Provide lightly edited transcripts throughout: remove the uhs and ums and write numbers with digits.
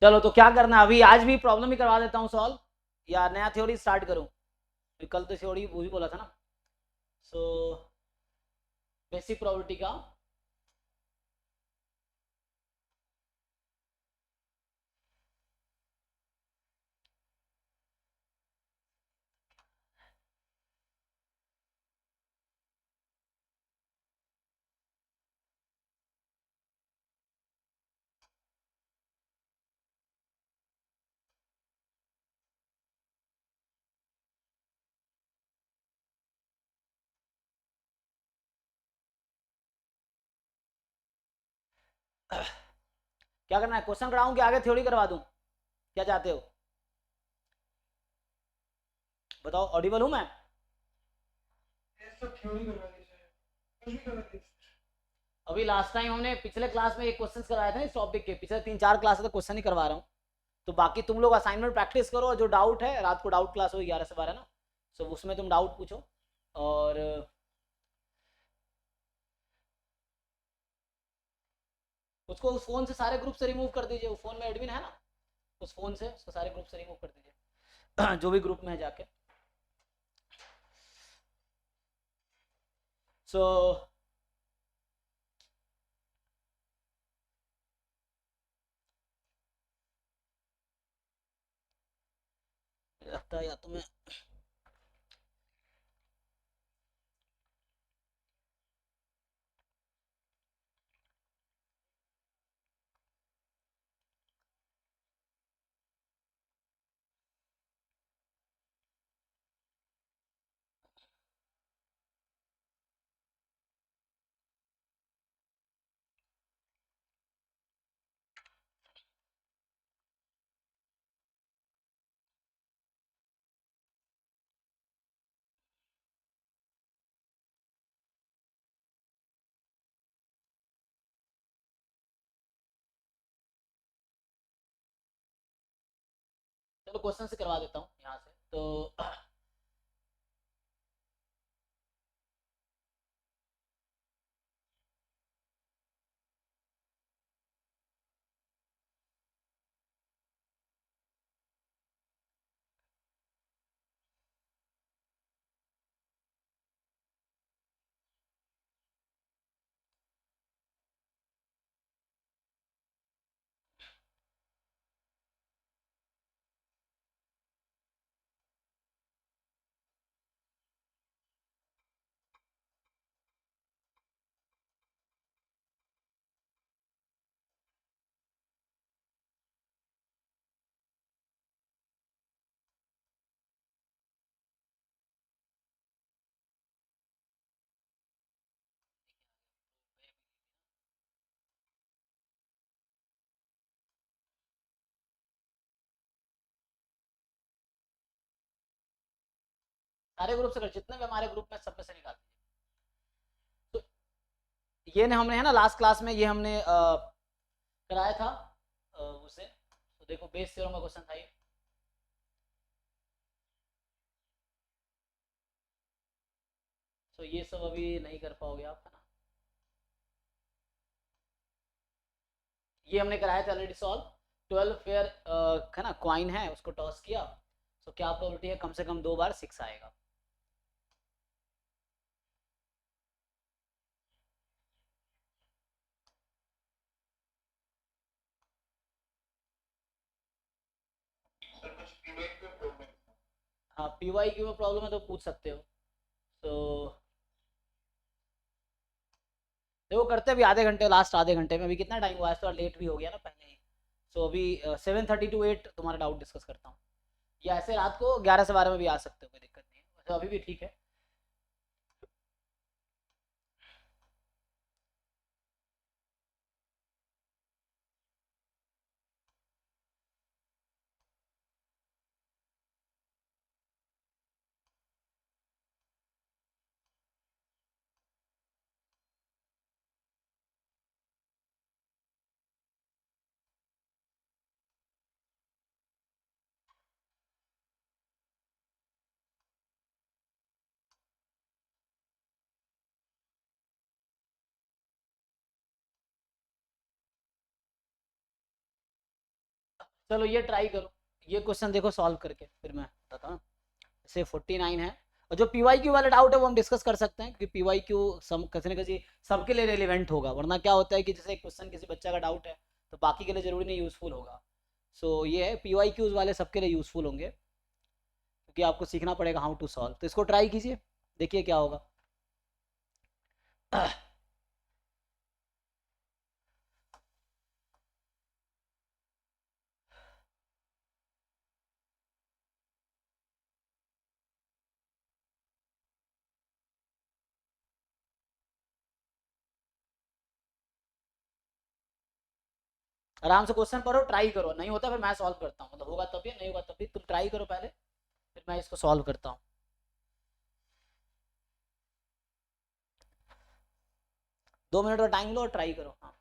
चलो तो क्या करना है अभी, आज भी प्रॉब्लम ही करवा देता हूँ सॉल्व, या नया थ्योरी स्टार्ट करूँ? कल तो थ्योरी वो भी बोला था ना। सो बेसिक प्रोबेबिलिटी का क्या करना है, क्वेश्चन कराऊं कि आगे थ्योरी करवा दूं, क्या चाहते हो? बताओ, ऑडिबल हूं मैं? अभी लास्ट टाइम हमने पिछले क्लास में एक क्वेश्चन करवाए थे इस टॉपिक के, पिछले 3-4 क्लास से तो क्वेश्चन ही करवा रहा हूँ। तो बाकी तुम लोग असाइनमेंट प्रैक्टिस करो, और जो डाउट है, रात को डाउट क्लास होगी 11 से 12 ना, सो उसमें तुम डाउट पूछो। और उसको उस फोन से सारे ग्रुप से रिमूव कर दीजिए, वो फोन में एडमिन है ना, उस फोन से उसको सारे ग्रुप से रिमूव कर दीजिए जो भी ग्रुप में है जाके। सो लगता है या तो मैं चलो क्वेश्चन से करवा देता हूँ यहाँ से तो सारे ग्रुप से कर, जितने भी हमारे ग्रुप में सब में से निकाल दीजिए। तो ये ने हमने है ना लास्ट क्लास में ये हमने कराया था उसे, तो देखो बेस थ्योरम का क्वेश्चन था ये। तो ये सब अभी नहीं कर पाओगे आप, है ना? ये हमने कराया था ऑलरेडी सॉल्व। 12 फेयर है ना, क्वाइन है, उसको टॉस किया, तो क्या प्रोबेबिलिटी है, कम से कम 2 बार 6 आएगा। हाँ, पीवाई क्यू में प्रॉब्लम है तो पूछ सकते हो। तो देखो करते अभी आधे घंटे, लास्ट आधे घंटे में, अभी कितना टाइम हुआ है, थोड़ा लेट भी हो गया ना पहले ही। सो अभी 7:30 to 8 तुम्हारा डाउट डिस्कस करता हूँ, या ऐसे रात को 11 से 12 में भी आ सकते हो, कोई दिक्कत नहीं है, वैसे अभी भी ठीक है। चलो ये ट्राई करो, ये क्वेश्चन देखो सॉल्व करके, फिर मैं बताता हूँ। जैसे 49 है, और जो PYQ वाला डाउट है वो हम डिस्कस कर सकते हैं, क्योंकि PYQ सब किसी न किसी सबके लिए रेलिवेंट होगा, वरना क्या होता है कि जैसे क्वेश्चन किसी बच्चा का डाउट है तो बाकी के लिए जरूरी नहीं यूजफुल होगा। सो ये है PYQs वाले सबके लिए यूजफुल होंगे, क्योंकि आपको सीखना पड़ेगा हाउ टू सॉल्व। तो इसको ट्राई कीजिए, देखिए क्या होगा। आराम से क्वेश्चन पढ़ो, ट्राई करो, नहीं होता फिर मैं सॉल्व करता हूँ, मतलब होगा तब भी, नहीं होगा तब भी, तुम ट्राई करो पहले, फिर मैं इसको सॉल्व करता हूँ। 2 मिनट का टाइम लो और ट्राई करो। हाँ,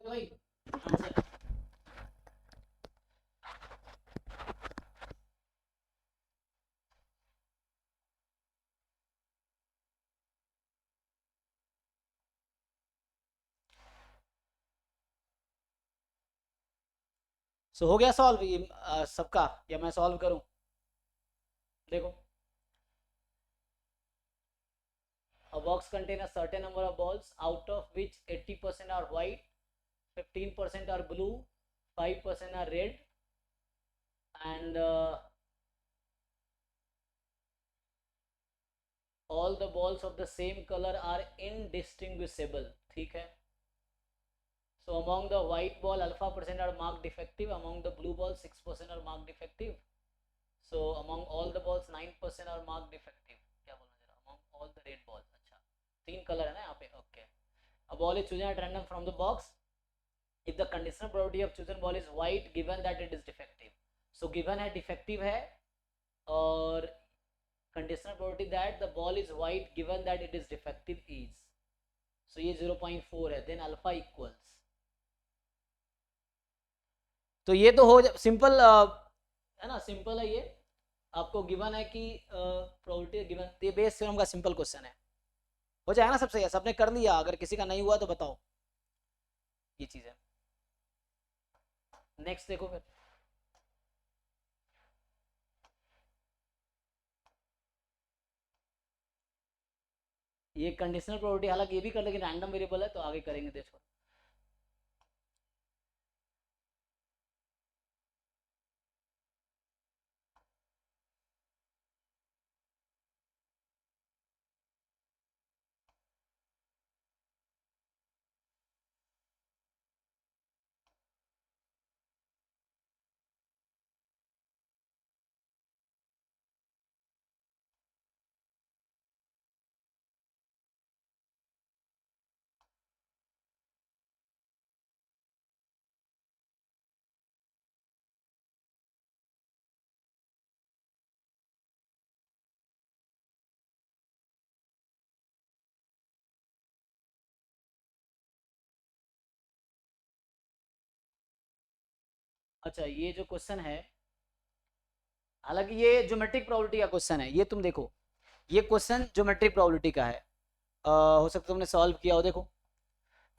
भाई आंसर। सो हो गया सॉल्व ये सबका, या मैं सॉल्व करूं? देखो, a box contain a certain number of balls, out of which 80% are white, 15% are blue, 5% are red, and all the balls of the same color are indistinguishable. ठीक है? So among the white ball, alpha percent are marked defective. Among the blue ball, 6% are marked defective. So among all the balls 9% are mark defective, क्या बोलना जरा, among all the red balls, अच्छा 3 colour है ना यहाँ पे, okay. A ball is chosen at random from the box if the conditional probability of chosen ball is white given that it is defective, so given है defective है, और conditional probability that the ball is white given that it is defective is, so ये 0.4 है, then alpha equals, तो ये तो हो simple है ना, सिंपल है ये, आपको गिवन है कि प्रोबेबिलिटी गिवन, ये बेस थ्योरम का सिंपल क्वेश्चन है, हो जाएगा ना सबसे, सबने कर लिया, अगर किसी का नहीं हुआ तो बताओ, ये चीज है। नेक्स्ट देखो फिर, ये कंडीशनल प्रोबेबिलिटी, हालांकि ये भी कर, लेकिन रैंडम वेरिएबल है तो आगे करेंगे, देखो। अच्छा ये जो क्वेश्चन है, हालांकि ये ज्योमेट्रिक प्रोबेबिलिटी का क्वेश्चन है, ये तुम देखो, ये क्वेश्चन ज्योमेट्रिक प्रोबेबिलिटी का है, हो सकता है तुमने सॉल्व किया हो, देखो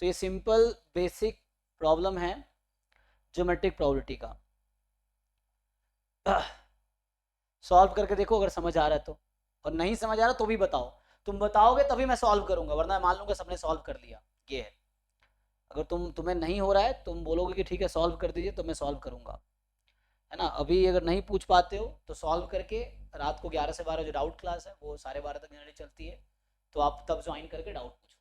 तो ये सिंपल बेसिक प्रॉब्लम है ज्योमेट्रिक प्रोबेबिलिटी का, सॉल्व करके देखो अगर समझ आ रहा है तो, और नहीं समझ आ रहा तो भी बताओ, तुम बताओगे तभी मैं सॉल्व करूंगा, वरना मान लूंगा सबने सॉल्व कर लिया, ये है। अगर तुम्हें नहीं हो रहा है, तुम बोलोगे कि ठीक है सॉल्व कर दीजिए, तो मैं सॉल्व करूंगा, है ना। अभी अगर नहीं पूछ पाते हो तो सॉल्व करके, रात को 11 से 12 जो डाउट क्लास है वो 12:30 तक जनरली चलती है, तो आप तब ज्वाइन करके डाउट पूछो,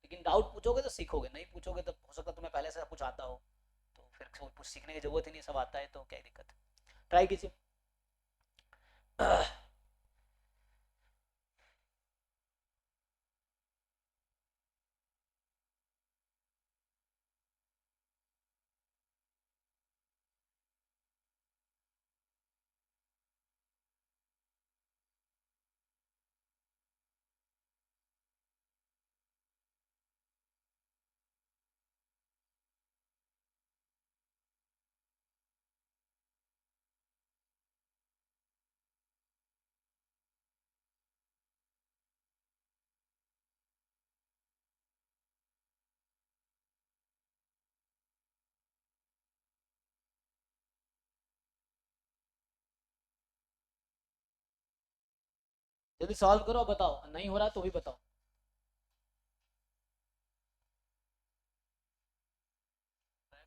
लेकिन डाउट पूछोगे तो सीखोगे, नहीं पूछोगे तो हो सकता है तुम्हें पहले से कुछ आता हो, तो फिर कुछ सीखने की जरूरत ही नहीं, सब आता है तो क्या दिक्कत है, ट्राई कीजिए। जल्दी सॉल्व करो, बताओ, नहीं हो रहा तो भी बताओ।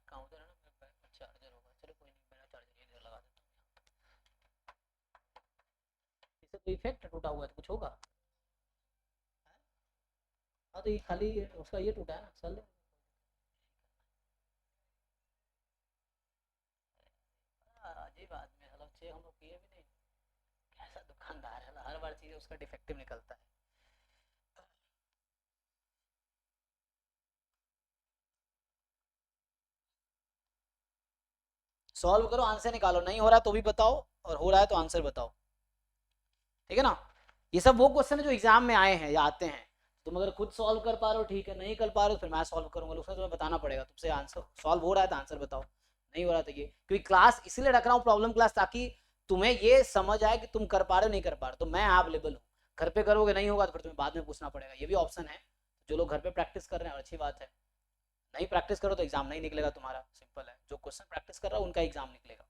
कहाँ उधर है ना मेरा बैग में चार्जर होगा, चलो कोई नहीं, मेरा चार्जर ये लगा देता हूँ, इससे कोई इफेक्ट टूटा हुआ है तो कुछ होगा। हाँ तो ये खाली उसका ये टूटा है ना, चल अजीब आदमी है साला, चेक हम लोग किए भी नहीं, कैसा दुकानदार है साला, हर बार चीज उसका डिफेक्टिव निकलता है। सॉल्व करो, आंसर निकालो, नहीं हो रहा तो भी बताओ, और हो रहा है तो आंसर बताओ, ठीक है ना। ये सब वो क्वेश्चन है जो एग्जाम में आए हैं या आते हैं, तुम अगर खुद सॉल्व कर पा रहे हो ठीक है, नहीं कर पा रहे हो फिर मैं सॉल्व करूंगा, उसमें तुम्हें बताना पड़ेगा, तुमसे आंसर सॉल्व हो रहा है तो आंसर बताओ, नहीं हो रहा तो ये, क्योंकि क्लास इसलिए रख रहा हूँ प्रॉब्लम क्लास, ताकि तुम्हें ये समझ आए कि तुम कर पा रहे हो नहीं कर पा रहे, तो मैं अवेलेबल हूँ। घर पे करोगे नहीं होगा तो फिर तुम्हें बाद में पूछना पड़ेगा, ये भी ऑप्शन है, जो लोग घर पे प्रैक्टिस कर रहे हैं और अच्छी बात है, नहीं प्रैक्टिस करो तो एग्जाम नहीं निकलेगा तुम्हारा, सिंपल है, जो क्वेश्चन प्रैक्टिस कर रहा है उनका एग्जाम निकलेगा।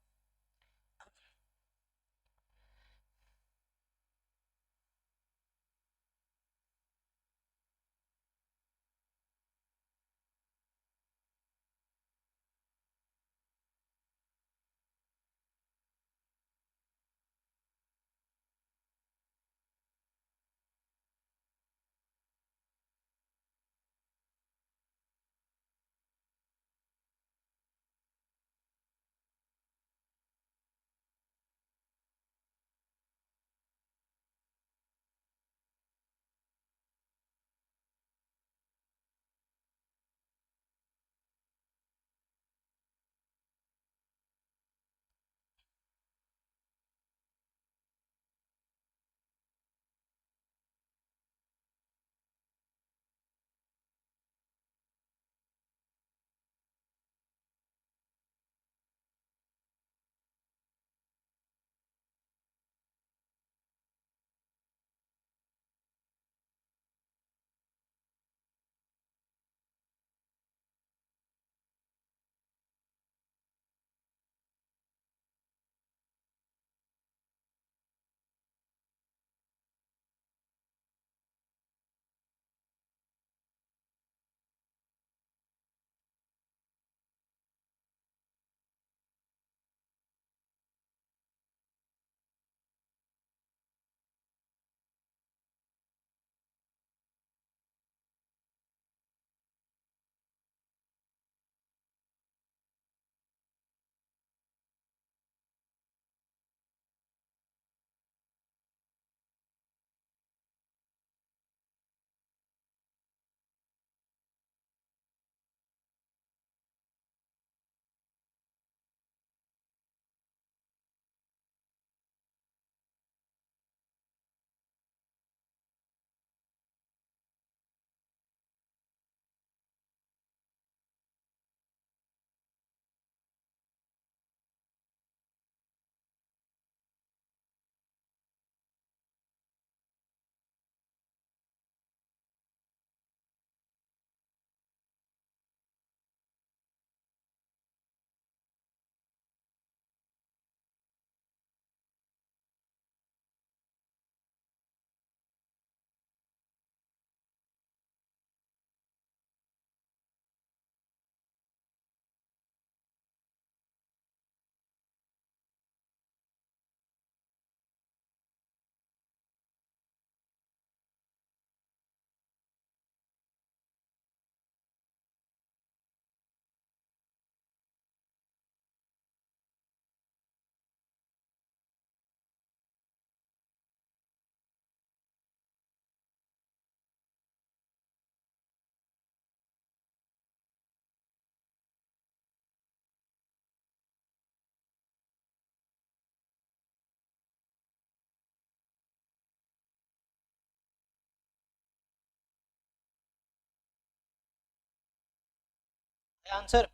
आंसर?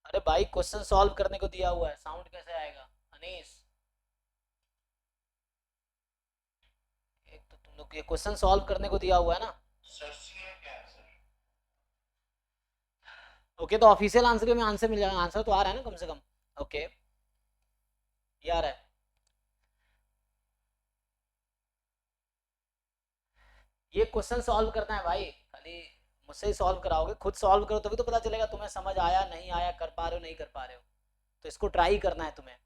अरे भाई क्वेश्चन सॉल्व करने को दिया हुआ है, साउंड कैसे आएगा अनीस? एक तो तुम लोग ये क्वेश्चन सॉल्व करने को दिया हुआ है ना। ओके तो ऑफिशियल आंसर में आंसर मिल जाएगा, आंसर तो आ रहा है ना कम से कम। ओके ये आ रहा है। ये क्वेश्चन सॉल्व करना है भाई, खाली मुझसे ही सॉल्व कराओगे, खुद सॉल्व करो तभी तो पता चलेगा तुम्हें समझ आया नहीं आया, कर पा रहे हो नहीं कर पा रहे हो। तो इसको ट्राई करना है तुम्हें,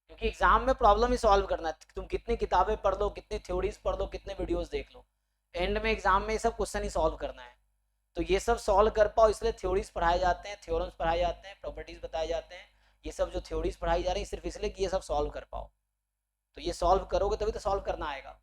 क्योंकि एग्जाम में प्रॉब्लम ही सॉल्व करना है। तुम कितनी किताबें पढ़ लो, कितनी थ्योरीज पढ़ लो, कितने वीडियोस देख लो, एंड में एग्जाम में ये सब क्वेश्चन ही सॉल्व करना है। तो ये सब सॉल्व कर पाओ इसलिए थ्योरीज पढ़ाए जाते हैं, थ्योरम्स पढ़ाए जाते हैं, प्रॉपर्टीज बताए जाते हैं। ये सब जो थ्योरीज पढ़ाई जा रही है सिर्फ इसलिए कि ये सब सॉल्व कर पाओ। तो ये सॉल्व करोगे तभी तो सॉल्व करना आएगा।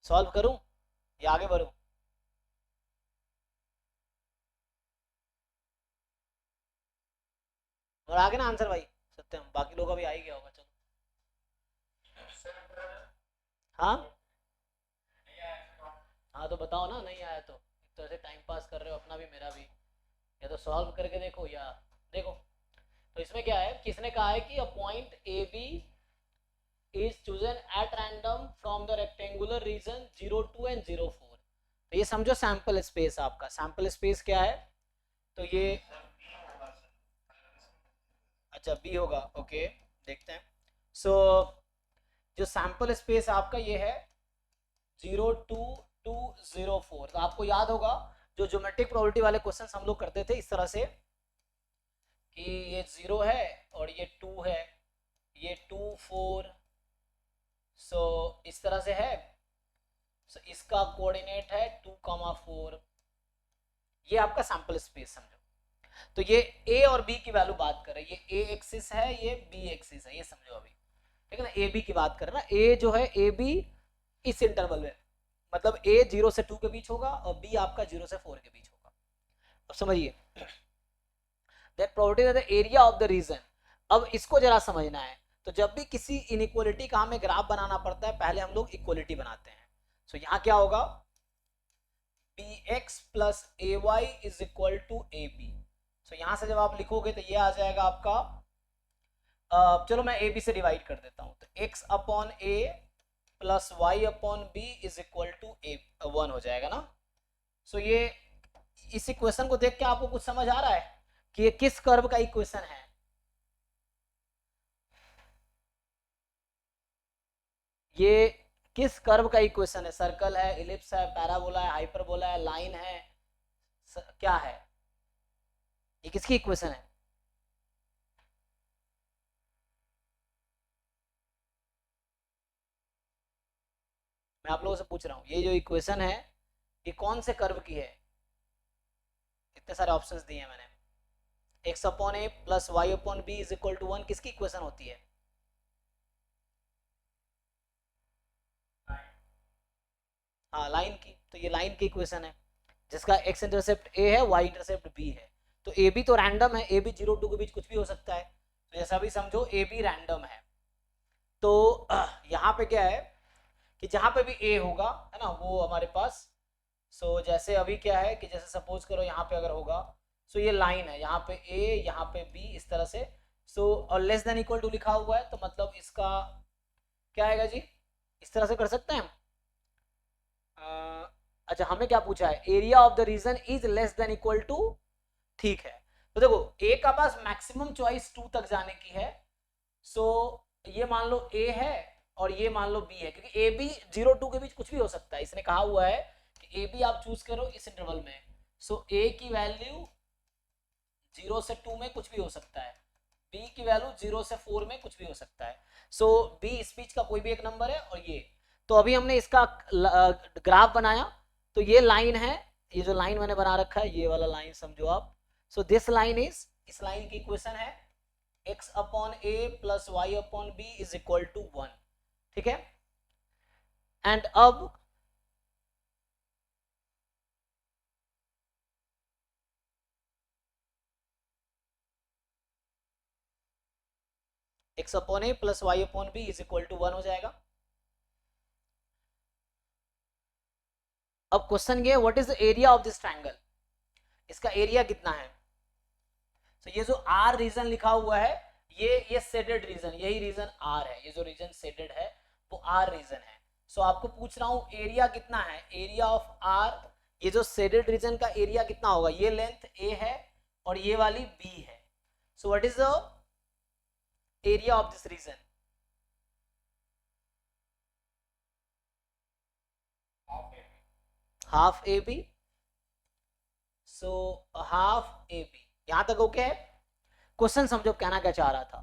सॉल्व करूं या आगे बढ़ूं? और आगे ना आंसर भाई, सत्यम बाकी लोगों का भी आ ही गया होगा, चलो। हाँ हाँ तो बताओ ना, नहीं आया तो एक तरह से टाइम पास कर रहे हो अपना भी मेरा भी। या तो सॉल्व करके देखो या देखो। तो इसमें क्या है, किसने कहा है कि a point A B is chosen at random from the rectangular region 02 and 04। तो ये समझो सैंपल स्पेस, आपका सैंपल स्पेस क्या है? तो ये अच्छा बी होगा, ओके देखते हैं। सो जो सैंपल स्पेस आपका ये है 02 to 04। तो आपको याद होगा जो ज्योमेट्रिक प्रोबेबिलिटी वाले क्वेश्चन हम लोग करते थे इस तरह से कि ये 0 है और ये 2 है, ये 2 4। सो इस तरह से है। सो इसका कोऑर्डिनेट है 2,4। ये आपका सैंपल स्पेस समझो। तो ये ए और बी की वैल्यू बात कर रहे हैं, ये ए एक्सिस है ये बी एक्सिस है, ये समझो अभी। ठीक है ना, ए बी की बात कर रहे हैं ना, ए जो है ए बी इस इंटरवल में, मतलब ए 0 से 2 के बीच होगा और बी आपका 0 से 4 के बीच होगा। अब समझिए that probability that the area of the region. अब इसको जरा समझना है। तो जब भी किसी इनइक्वालिटी का हमें ग्राफ बनाना पड़ता है पहले हम लोग इक्वालिटी बनाते हैं। सो यहाँ क्या होगा, bx plus a y is equal to a B. So यहां से जब आप लिखोगे तो ये आ जाएगा आपका चलो मैं ए बी से डिवाइड कर देता हूं, तो x upon A plus Y upon B is equal to a 1 हो जाएगा ना। सो ये इस इक्वेशन को देख के आपको कुछ समझ आ रहा है कि ये किस कर्व का इक्वेशन है? ये किस कर्व का इक्वेशन है? सर्कल है, इलिप्स है, पैराबोला है, हाइपरबोला है, लाइन है, क्या है? ये किसकी इक्वेशन है? मैं आप लोगों से पूछ रहा हूँ, ये जो इक्वेशन है ये कौन से कर्व की है? इतने सारे ऑप्शंस दिए हैं मैंने। X upon A plus Y upon B is equal to 1 किसकी इक्वेशन होती है? हाँ, लाइन की। तो ये लाइन की इक्वेशन है जिसका एक्स इंटरसेप्ट ए है, वाई इंटरसेप्ट बी है। तो ए बी तो रैंडम है, ए बी 0 2 के बीच कुछ भी हो सकता है, तो जैसा भी समझो ए बी रैंडम है। तो यहाँ पे क्या है कि जहाँ पे भी ए होगा है ना वो हमारे पास, सो जैसे अभी क्या है कि जैसे सपोज करो यहाँ पे अगर होगा, सो ये लाइन है, यहाँ पे ए यहाँ पे बी इस तरह से। सो और लेस देन इक्वल टू लिखा हुआ है तो मतलब इसका क्या आएगा जी? इस तरह से कर सकते हैं हम। अच्छा, हमें क्या पूछा है? Area of the region is less than equal to. ठीक है, तो देखो ए का पास मैक्सिमम चॉइस 2 तक जाने की है। सो ये मान लो ए है और ये मान लो बी है, क्योंकि ए बी 0 2 के बीच कुछ भी हो सकता है। इसने कहा हुआ है कि ए बी आप चूज करो इस इंटरवल में। सो ए की वैल्यू 0 से 2 में कुछ भी हो सकता है, बी की वैल्यू 0 से 4 में कुछ भी हो सकता है। सो बी इस बीच का कोई भी एक नंबर है। और ये तो अभी हमने इसका ग्राफ बनाया, तो ये लाइन है, ये जो लाइन मैंने बना रखा है ये वाला लाइन समझो आप। सो दिस लाइन इज, इस लाइन की इक्वेशन है x upon A plus Y upon B is equal to 1। ठीक है, एंड अब x upon A plus Y upon B is equal to 1 हो जाएगा। अब क्वेश्चन ये, what is the area of this triangle? इसका एरिया कितना है? तो ये जो आर रीजन लिखा हुआ है, ये सेडेड रीजन, यही रीजन आर है। ये जो रीजन सेडेड है वो आर रीजन है। सो आपको पूछ रहा हूं एरिया कितना है, एरिया ऑफ आर। ये जो सेडेड रीजन का एरिया कितना होगा? ये लेंथ ए है और ये वाली बी है। So what is the area of this region? Half A B. So half A B, यहां तक ओके है? क्वेश्चन समझो कहना क्या चाह रहा था।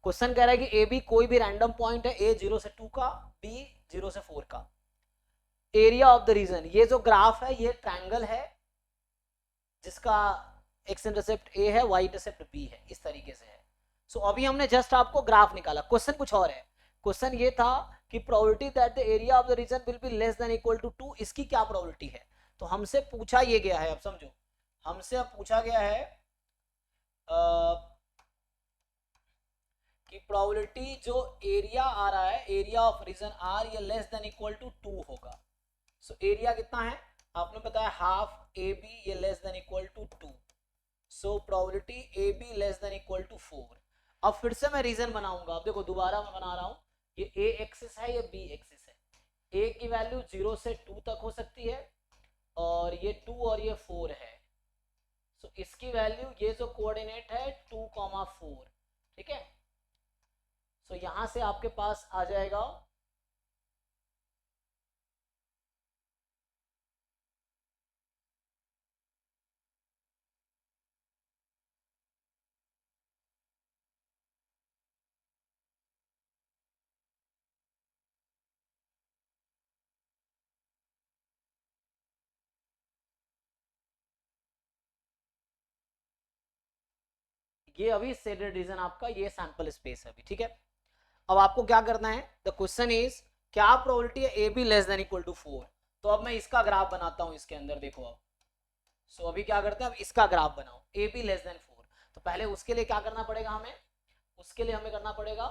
क्वेश्चन कह रहा है कि ए बी कोई भी रैंडम पॉइंट है, ए 0 से 2 का, बी 0 से 4 का। एरिया ऑफ द रीजन, ये जो ग्राफ है ये ट्रायंगल है जिसका एक्स इंटरसेप्ट ए है, वाई इंटरसेप्ट बी है, इस तरीके से है। सो अभी हमने जस्ट आपको ग्राफ निकाला, क्वेश्चन कुछ और है। क्वेश्चन ये था कि probability that the area of the region will be less than equal to 2, इसकी क्या प्रोबेबिलिटी है? तो हमसे पूछा ये गया है, अब समझो, हमसे अब पूछा गया है कि प्रोबेबिलिटी जो एरिया आ रहा है, एरिया ऑफ रीजन आर, ये लेस देन इक्वल टू 2 होगा। सो एरिया कितना है आपने बताया? हाफ ए बी, ये less than equal to 2। So probability A B less than equal to 4। अब फिर से मैं रीजन बनाऊंगा। अब देखो दोबारा मैं बना रहा हूं, ये ए एक्सिस है, ये बी एक्सिस है। ए की वैल्यू 0 से 2 तक हो सकती है और ये 2 और ये 4 है। सो इसकी वैल्यू, ये जो कोऑर्डिनेट है 2,4, ठीक है। सो यहां से आपके पास आ जाएगा ये अभी शेडेड रीजन आपका, ये सैंपल स्पेस है अभी, ठीक है। अब आपको क्या करना है, द क्वेश्चन इज क्या प्रोबेबिलिटी है A B less than equal to 4। तो अब मैं इसका ग्राफ बनाता हूं इसके अंदर, देखो अब। सो अभी क्या करते हैं, अब इसका ग्राफ बनाओ, ए बी लेस देन 4। तो पहले उसके लिए क्या करना पड़ेगा हमें? उसके लिए हमें करना पड़ेगा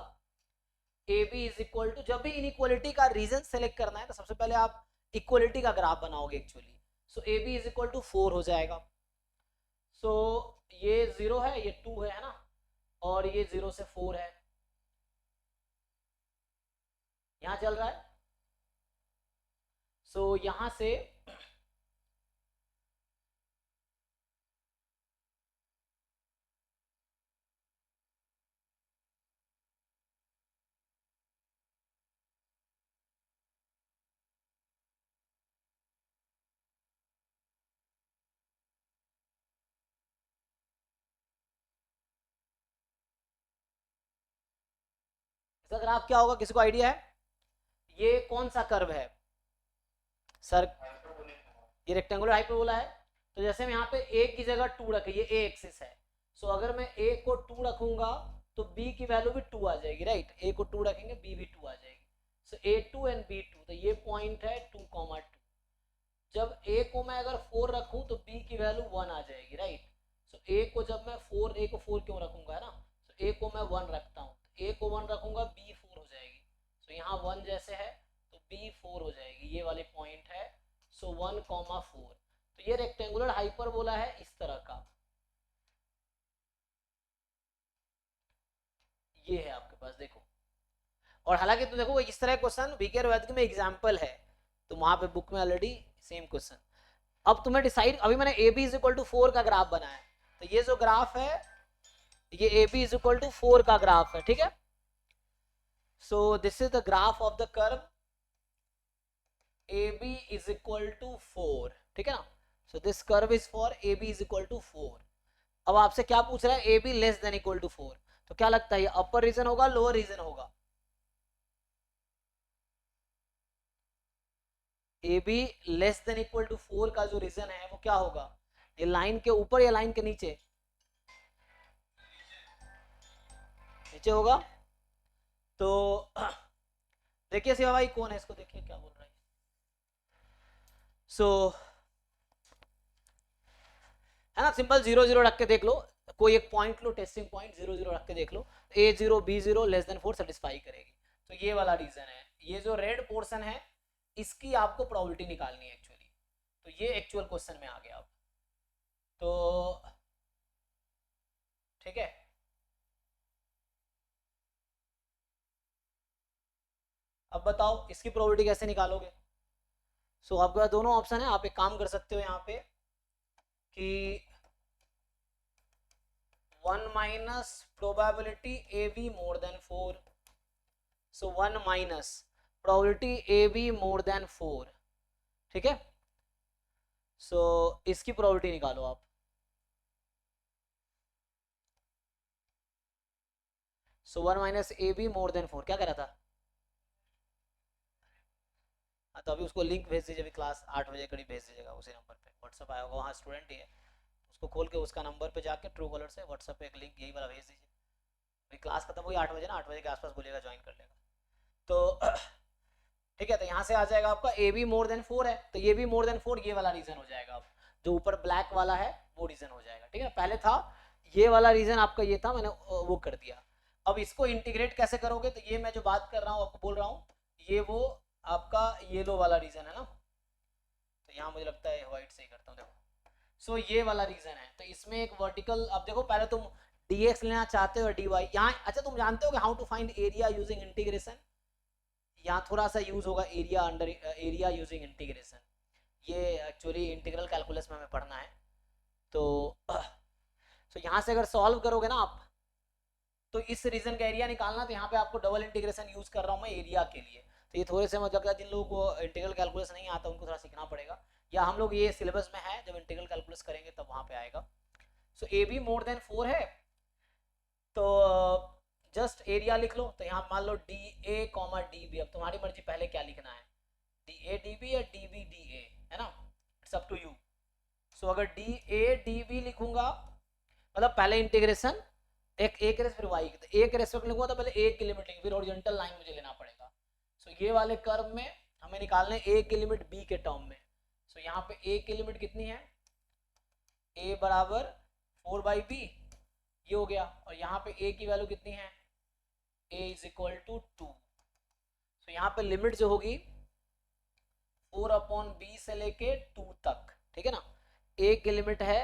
A B is equal to, जब भी इनइक्वालिटी का रीजन सेलेक्ट करना है तो सबसे पहले आप इक्वालिटी का ग्राफ बनाओगे actually. So A B is equal to 4 हो जाएगा। सो ये 0 है, ये 2 है ना, और ये 0 से 4 है, यहां चल रहा है। सो यहां से इसका ग्राफ क्या होगा, किसी को आइडिया है? ये कौन सा कर्व है? सर ये रेक्टेंगुलर हाइपरबोला है, तो जैसे हम यहाँ पे a की जगह 2 रखे, ये a एक्सिस है, सो अगर मैं a को 2 रखूंगा तो b की वैल्यू भी 2 आ जाएगी, राइट, a को 2 रखेंगे b भी 2 आ जाएगी, सो a2 एंड b2, तो ये पॉइंट है 2,2। जब a को मैं अगर 4 रखूं तो b की वैल्यू 1 आ जाएगी, राइट, सो a को जब मैं 4, a को 4 क्यों रखूंगा, है ना, सो a को मैं 1 रखता हूँ, तो a को 1 रखूंगा, b 4 हो जाएगी, सो यहाँ 1 जैसे है तो b 4 हो जाएगी, ये वाले पॉइंट है, सो 1,4। तो ये रेक्टेंगुलर हाइपरबोला है इस तरह का, ये है आपके पास, देखो। और हालांकि तो देखो इस तरह क्वेश्चन वीके वैदिक में एग्जाम्पल है, तो वहां पे बुक में ऑलरेडी सेम क्वेश्चन। अब तुम्हें डिसाइड, अभी मैंने A B is equal to 4 का ग्राफ बनाया, तो ये जो ग्राफ है ये A B is equal to 4 का ग्राफ है, ठीक है। So this is the graph of the curve A B is equal to 4, ठीक है ना। So this curve is for A B is equal to 4। अब आपसे क्या पूछ रहा है, A B less than equal to 4, तो क्या लगता है ये अपर रीजन होगा लोअर रीजन होगा, A B less than equal to 4 का जो रीजन है वो क्या होगा, ये लाइन के ऊपर या लाइन के नीचे, नीचे होगा। तो देखिए शिवा भाई कौन है, इसको देखिए क्या बोल रहा है। सो है ना, सिंपल 0 0 रख के देख लो, कोई एक पॉइंट लो, टेस्टिंग पॉइंट 0 0 रख के देख लो, a0 b0 less than 4 satisfy करेगी, तो ये वाला रीजन है। ये जो रेड पोर्शन है इसकी आपको प्रोबेबिलिटी निकालनी है एक्चुअली, तो ये एक्चुअल क्वेश्चन में आ गया अब, तो ठीक है। अब बताओ इसकी प्रोबेबिलिटी कैसे निकालोगे। सो आपके पास दोनों ऑप्शन है, आप एक काम कर सकते हो यहाँ पे कि 1 minus probability A be more than 4, so 1 minus probability A be more than 4, ठीक है। सो इसकी प्रोबेबिलिटी निकालो आप, सो 1 minus A be more than 4, क्या कह रहा था। तो अभी उसको लिंक भेज दीजिए, अभी क्लास 8 बजे करीब भेज दीजिएगा, उसी नंबर पे व्हाट्सअप आया होगा, वहाँ स्टूडेंट ही है, उसको खोल के उसका नंबर पे जाके ट्रू कॉलर से व्हाट्सअप पे एक लिंक यही वाला भेज दीजिए। अभी क्लास खत्म हुई 8 बजे ना, 8 बजे के आसपास बोलिएगा ज्वाइन कर लेगा, तो ठीक है। तो यहाँ से आ जाएगा आपका ए बी मोर देन 4 है, तो ये भी मोर देन 4, ये वाला रीजन हो जाएगा, अब जो ऊपर ब्लैक वाला है वो रीजन हो जाएगा, ठीक है। पहले था ये वाला रीजन आपका, ये था, मैंने वो कर दिया। अब इसको इंटीग्रेट कैसे करोगे, तो ये मैं जो बात कर रहा हूँ आपको बोल रहा हूँ, ये वो आपका येलो वाला रीजन है ना, तो यहाँ मुझे लगता है व्हाइट से ही करता हूँ, देखो। सो ये वाला रीजन है, तो इसमें एक वर्टिकल, अब देखो पहले तुम dx लेना चाहते हो dy यहाँ, अच्छा तुम जानते हो कि how to find area using integration, यहाँ थोड़ा सा यूज होगा area under area using integration, ये एक्चुअली इंटीग्रल कैलकुलस में हमें पढ़ना है। तो यहाँ से अगर सॉल्व करोगे ना आप, तो इस रीजन का एरिया निकालना, तो यहाँ पे आपको डबल इंटीग्रेशन यूज कर रहा हूँ मैं एरिया के लिए, तो ये थोड़े से मतलब जिन लोगों को इंटीग्रल कैलकुलस नहीं आता उनको थोड़ा सीखना पड़ेगा, या हम लोग ये सिलेबस में है, जब इंटीग्रल कैलकुलस करेंगे तब वहाँ पे आएगा। सो ए बी मोर देन 4 है, तो जस्ट एरिया लिख लो, तो यहाँ मान लो d a comma d b, अब तुम्हारी मर्जी पहले क्या लिखना है, डी ए डी बी या डी बी डी ए, है ना, it's up to you. So अगर डी ए डी बी लिखूंगा, मतलब पहले इंटीग्रेशन एक रेस फिर वाई, तो एक रेस्पेक्ट लिखूंगा तो पहले एक की लिमिट लिखूंगा, फिर ओरिजेंटल लाइन मुझे लेना पड़ेगा। सो ये वाले कर्व में हमें निकालने ए की लिमिट बी के टर्म में, सो यहाँ पे ए की लिमिट कितनी है, ए बराबर 4/b, ये हो गया, और यहाँ पे ए की वैल्यू कितनी है, a इज इक्वल टू 2, सो यहाँ पे लिमिट जो होगी 4/b से लेके 2 तक, ठीक है ना, a की लिमिट है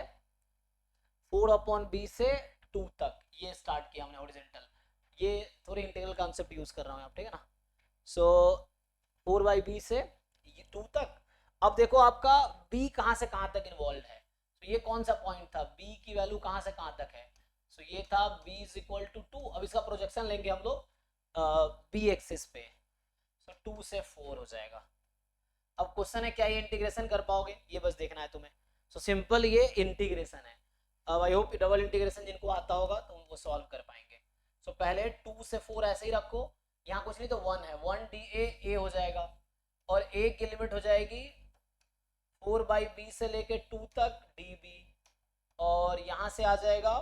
4/b से 2 तक, ये स्टार्ट किया हमने हॉरिजॉन्टल, ये थोड़ी इंटीग्रल कॉन्सेप्ट यूज कर रहा हूँ आप, ठीक है ना। सो 4/b से 2 तक। अब देखो आपका b कहाँ से कहाँ तक इन्वॉल्व है, तो ये कौन सा पॉइंट था, b की वैल्यू कहाँ से कहाँ तक है, सो ये था b इज इक्वल टू 2, अब इसका प्रोजेक्शन लेंगे हम लोग b एक्सिस पे, सो 2 से 4 हो जाएगा। अब क्वेश्चन है क्या ये इंटीग्रेशन कर पाओगे, ये बस देखना है तुम्हें। सो सिंपल ये इंटीग्रेशन है, अब आई होप डबल इंटीग्रेशन जिनको आता होगा तो उनको सॉल्व कर पाएंगे। सो पहले 2 से 4 ऐसे ही रखो, यहाँ कुछ नहीं तो 1 है, 1 डी ए हो जाएगा, और a की लिमिट हो जाएगी 4/b से लेके 2 तक db, और यहां से आ जाएगा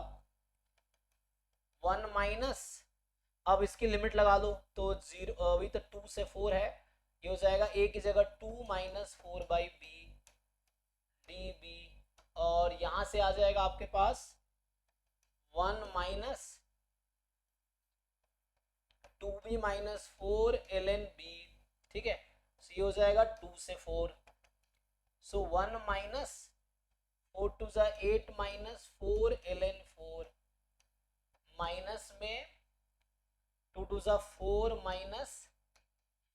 1 माइनस, अब इसकी लिमिट लगा लो तो 0, अभी तो 2 से 4 है, ये हो जाएगा a की जगह 2 माइनस 4/b db, और यहां से आ जाएगा आपके पास 1 minus 2b minus 4 ln b, ठीक है। सो ये हो जाएगा 2 से 4, सो 1 माइनस 4 टू जा 8 माइनस 4 ln 4, माइनस में 2 टू जा 4 माइनस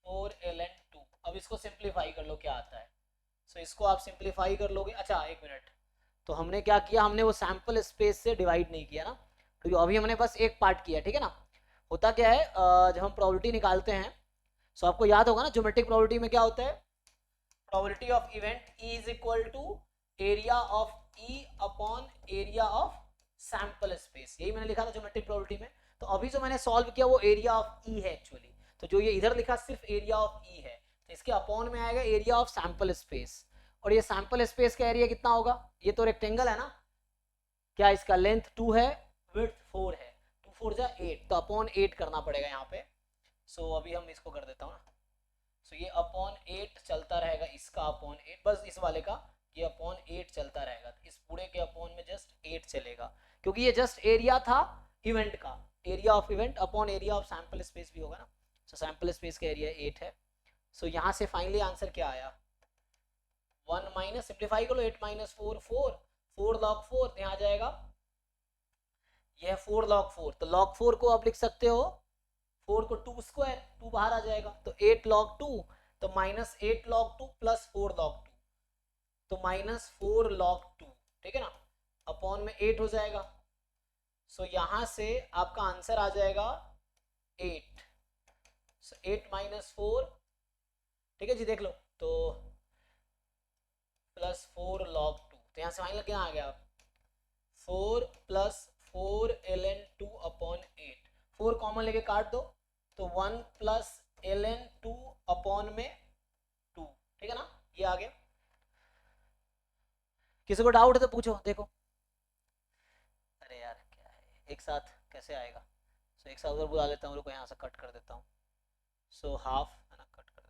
4 ln 2। अब इसको सिंप्लीफाई कर लो क्या आता है। सो इसको आप सिंप्लीफाई कर लोगे, अच्छा एक मिनट, तो हमने क्या किया, हमने वो सैंपल स्पेस से डिवाइड नहीं किया ना, तो अभी हमने बस एक पार्ट किया, ठीक है ना। होता क्या है, जब हम प्रोबेबिलिटी निकालते हैं, सो आपको याद होगा ना ज्योमेट्रिक प्रोबेबिलिटी में क्या होता है, probability of event E is equal to area of E upon area of sample space, यही मैंने लिखा था ज्योमेट्रिक प्रोबेबिलिटी में। तो अभी जो मैंने सॉल्व किया वो एरिया ऑफ E है एक्चुअली, तो जो ये इधर लिखा सिर्फ एरिया ऑफ E है, तो इसके अपॉन में आएगा एरिया ऑफ सैंपल स्पेस, और ये सैंपल स्पेस का एरिया कितना होगा, ये तो रेक्टेंगल है ना, क्या इसका लेंथ 2 है, विड्थ 4 है, 2 4 जा 8, तो अपॉन 8 करना पड़ेगा यहाँ पे। सो अभी हम इसको कर देता हूँ ना, सो ये अपॉन 8 चलता रहेगा, इसका अपॉन 8, बस इस वाले का ये अपॉन 8 चलता रहेगा, इस पूरे के अपॉन में जस्ट 8 चलेगा, क्योंकि ये जस्ट एरिया था इवेंट का, area of event upon area of sample space भी होगा ना, सो सैंपल स्पेस का एरिया 8 है। सो यहाँ से फाइनली आंसर क्या आया, 1 माइनस, सिंप्लीफाई कर लो, 8 माइनस 4 4, 4 log 4, तो यहाँ आ जाएगा यह 4 log 4, तो log 4 को आप लिख सकते हो, 4 को 2 स्क्वायर, 2 बाहर आ जाएगा, तो 8 log 2, तो माइनस 8 log 2 प्लस 4 log 2, तो माइनस 4 log 2, ठीक है ना, अपॉन में 8 हो जाएगा। सो यहां से आपका आंसर आ जाएगा 8, सो 8 माइनस 4, ठीक है जी, देख लो, तो प्लस 4 log 2, तो यहाँ से फाइनल क्या आ गया, 4 प्लस 4 ln 2 अपॉन 8, 4 कॉमन लेके काट दो, तो 1 प्लस ln 2 अपॉन में 2, ठीक है ना, ये आ गया। किसी को डाउट है तो पूछो, देखो, अरे यार क्या है, एक साथ कैसे आएगा, सो एक साथ उधर बुला लेता हूँ, रुको यहाँ से कट कर देता हूँ, सो हाफ है ना, कट कर देता हूँ।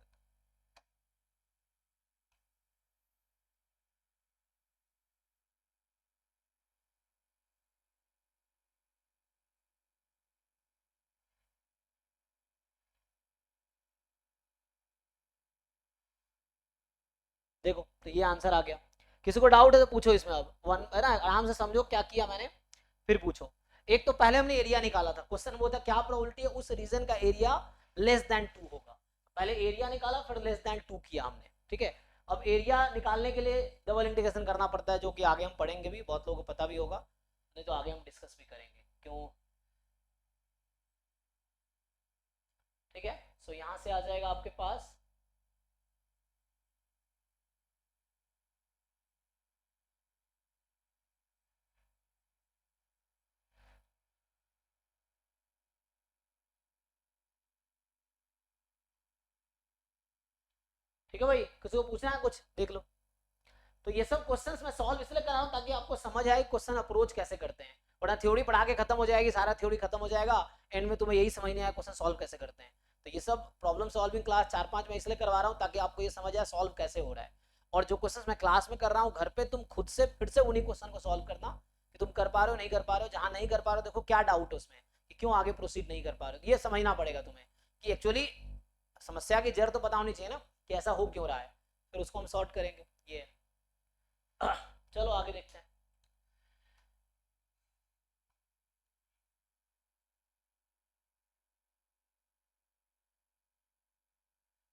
देखो तो ये आंसर आ गया, किसी को डाउट है तो पूछो इसमें, अब वन है ना, आराम से समझो क्या किया मैंने, फिर पूछो। एक तो पहले हमने एरिया निकाला था, क्वेश्चन वो था क्या प्रोबेबिलिटी है उस रीजन का एरिया लेस देन 2 होगा, पहले एरिया निकाला फिर लेस देन 2 किया हमने, ठीक है। अब एरिया निकालने के लिए डबल इंटीग्रेशन करना पड़ता है, जो कि आगे हम पढ़ेंगे भी, बहुत लोगों को पता भी होगा, नहीं तो आगे हम डिस्कस भी करेंगे क्यों, ठीक है। सो यहाँ से आ जाएगा आपके पास, ठीक है भाई, किसी को पूछना है कुछ, देख लो। तो ये सब क्वेश्चंस मैं सॉल्व इसलिए कर रहा हूँ ताकि आपको समझ आए क्वेश्चन अप्रोच कैसे करते हैं, वरना थ्योरी पढ़ा के खत्म हो जाएगी, सारा थ्योरी खत्म हो जाएगा, एंड में तुम्हें यही समझ नहीं आया क्वेश्चन सॉल्व कैसे करते हैं। तो ये सब प्रॉब्लम सॉल्विंग क्लास 4-5 में इसलिए करवा रहा हूँ ताकि आपको ये समझ आए सॉल्व कैसे हो रहा है, और जो क्वेश्चन मैं क्लास में कर रहा हूँ घर पे तुम खुद से फिर से उन्हीं क्वेश्चन को सॉल्व करना, कि तुम कर पा रहे हो नहीं कर पा रहे हो, जहां नहीं कर पा रहे हो देखो क्या डाउट है उसमें, कि क्यों आगे प्रोसीड नहीं कर पा रहे हो, ये समझना पड़ेगा तुम्हें, कि एक्चुअली समस्या की जड़ तो पता होनी चाहिए ना, कि ऐसा हो क्यों रहा है, फिर उसको हम सॉर्ट करेंगे। ये चलो आगे देखते हैं।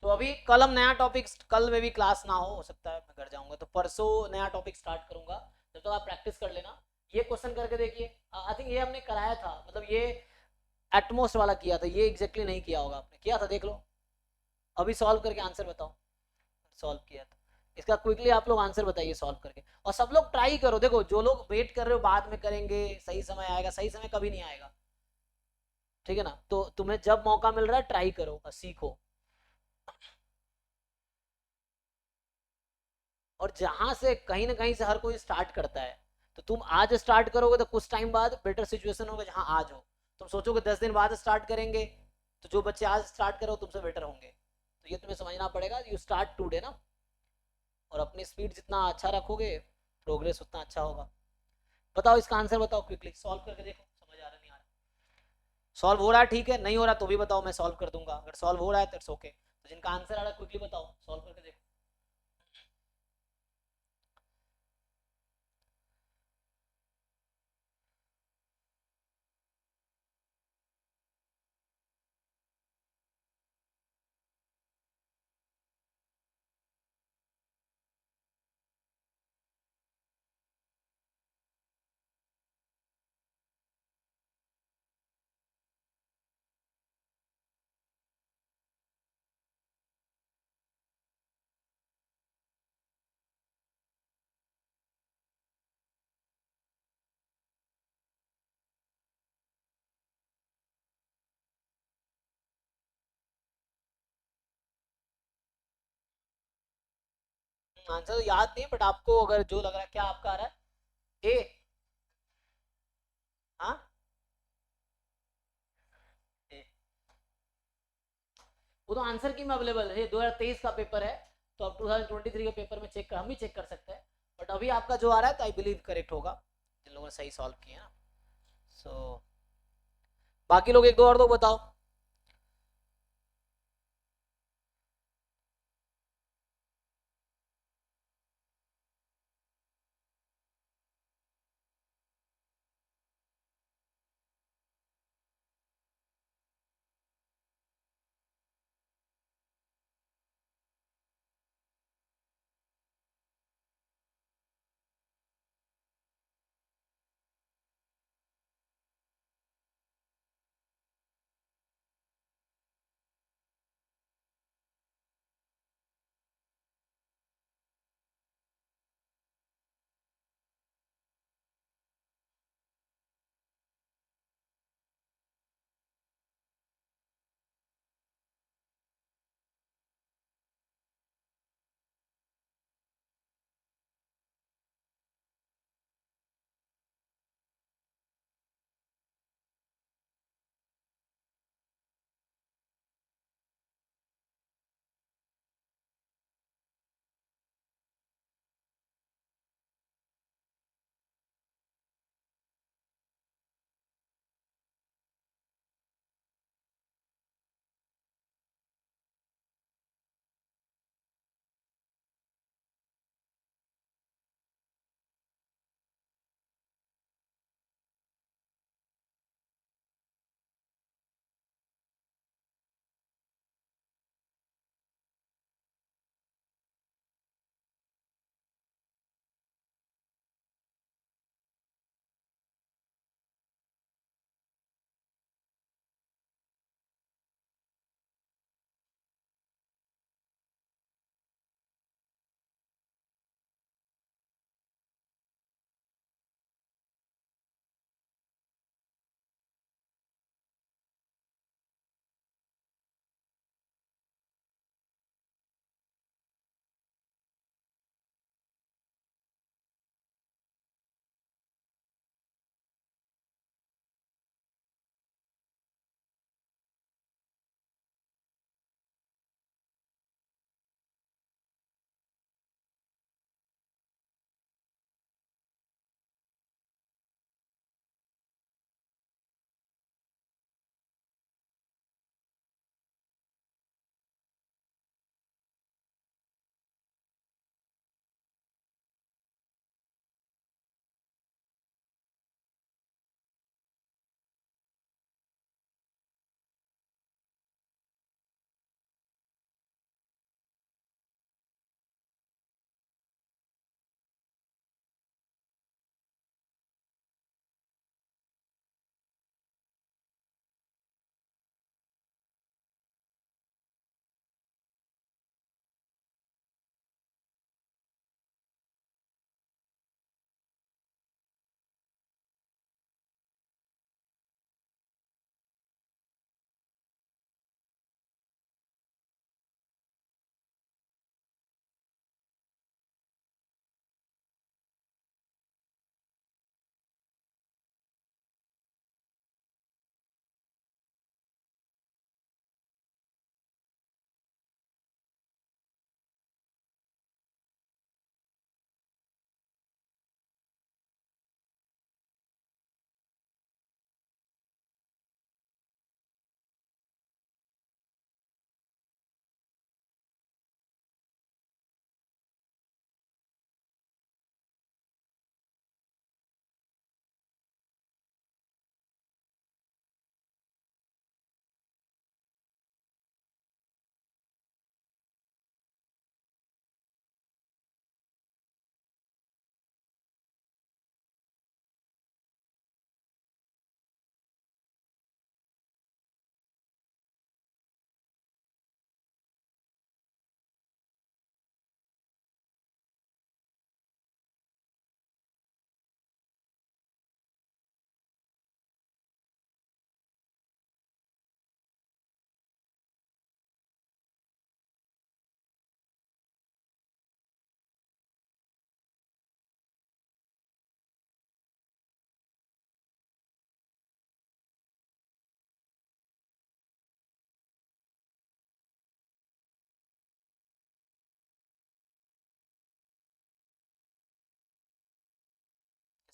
तो अभी कल हम नया टॉपिक, कल में भी क्लास ना हो सकता है मैं घर जाऊंगा, तो परसों नया टॉपिक स्टार्ट करूंगा, जब तक आप प्रैक्टिस कर लेना। ये क्वेश्चन करके देखिए, आई थिंक ये हमने कराया था, मतलब ये एटमोस्ट वाला किया था, ये एग्जैक्टली नहीं किया होगा आपने, किया था देख लो, अभी सॉल्व करके आंसर बताओ, सॉल्व किया था इसका, क्विकली आप लोग आंसर बताइए सॉल्व करके, और सब लोग ट्राई करो, देखो जो लोग वेट कर रहे हो बाद में करेंगे, सही समय आएगा, सही समय कभी नहीं आएगा, ठीक है ना, तो तुम्हें जब मौका मिल रहा है ट्राई करो और सीखो। और जहां से कहीं ना कहीं से हर कोई स्टार्ट करता है, तो तुम आज स्टार्ट करोगे तो कुछ टाइम बाद बेटर सिचुएशन होगा जहां आज हो। तुम सोचोगे 10 दिन बाद स्टार्ट करेंगे, तो जो बच्चे आज स्टार्ट करो तुमसे बेटर होंगे। तो ये तुम्हें समझना पड़ेगा, यू स्टार्ट टूडे ना। और अपनी स्पीड जितना अच्छा रखोगे, प्रोग्रेस उतना अच्छा होगा। बताओ इसका आंसर बताओ, क्विकली सॉल्व करके देखो, समझ आ रहा नहीं आ रहा। सॉल्व हो रहा है ठीक है, नहीं हो रहा तो भी बताओ, मैं सॉल्व कर दूंगा। अगर सॉल्व हो रहा है तो इट्स ओके, तो जिनका आंसर आ रहा है क्विकली बताओ, सॉल्व करके देखो। आंसर तो याद नहीं, बट आपको अगर जो लग रहा है, क्या आपका आ रहा है? ए? हाँ, ए। वो तो आंसर की में अवेलेबल है, 2023 का पेपर है, तो अब 2023 के पेपर में चेक कर, हम भी चेक कर सकते हैं। बट अभी आपका जो आ रहा है तो आई बिलीव करेक्ट होगा, जिन लोगों ने सही सॉल्व किया ना। सो बाकी लोग एक दो और दो बताओ।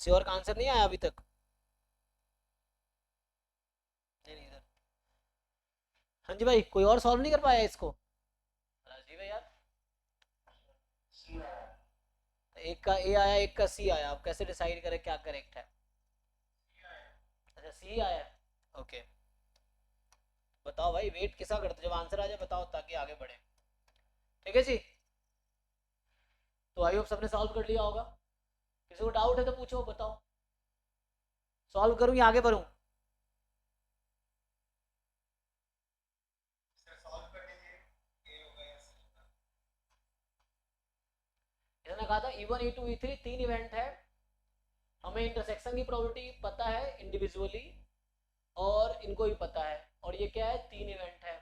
श्योर का आंसर नहीं आया अभी तक? नहीं नहीं इधर। हाँ जी भाई, कोई और सॉल्व नहीं कर पाया इसको? राजीव है यार। एक का ए आया, एक का सी आया, अब कैसे डिसाइड करें क्या करेक्ट है? अच्छा सी आया, ओके। बताओ भाई, वेट किसा करते, जब आंसर आ जाए बताओ ताकि आगे बढ़े। ठीक है जी। तो आई होप सबने सॉल्व कर लिया होगा। किसी को डाउट है तो पूछो, बताओ। सॉल्व करूं या आगे बढ़ूं? इसने कहा था E1 E2 E3 तीन इवेंट है, हमें इंटरसेक्शन की प्रोबेबिलिटी पता है इंडिविजुअली, और इनको भी पता है, और ये क्या है, तीन इवेंट है।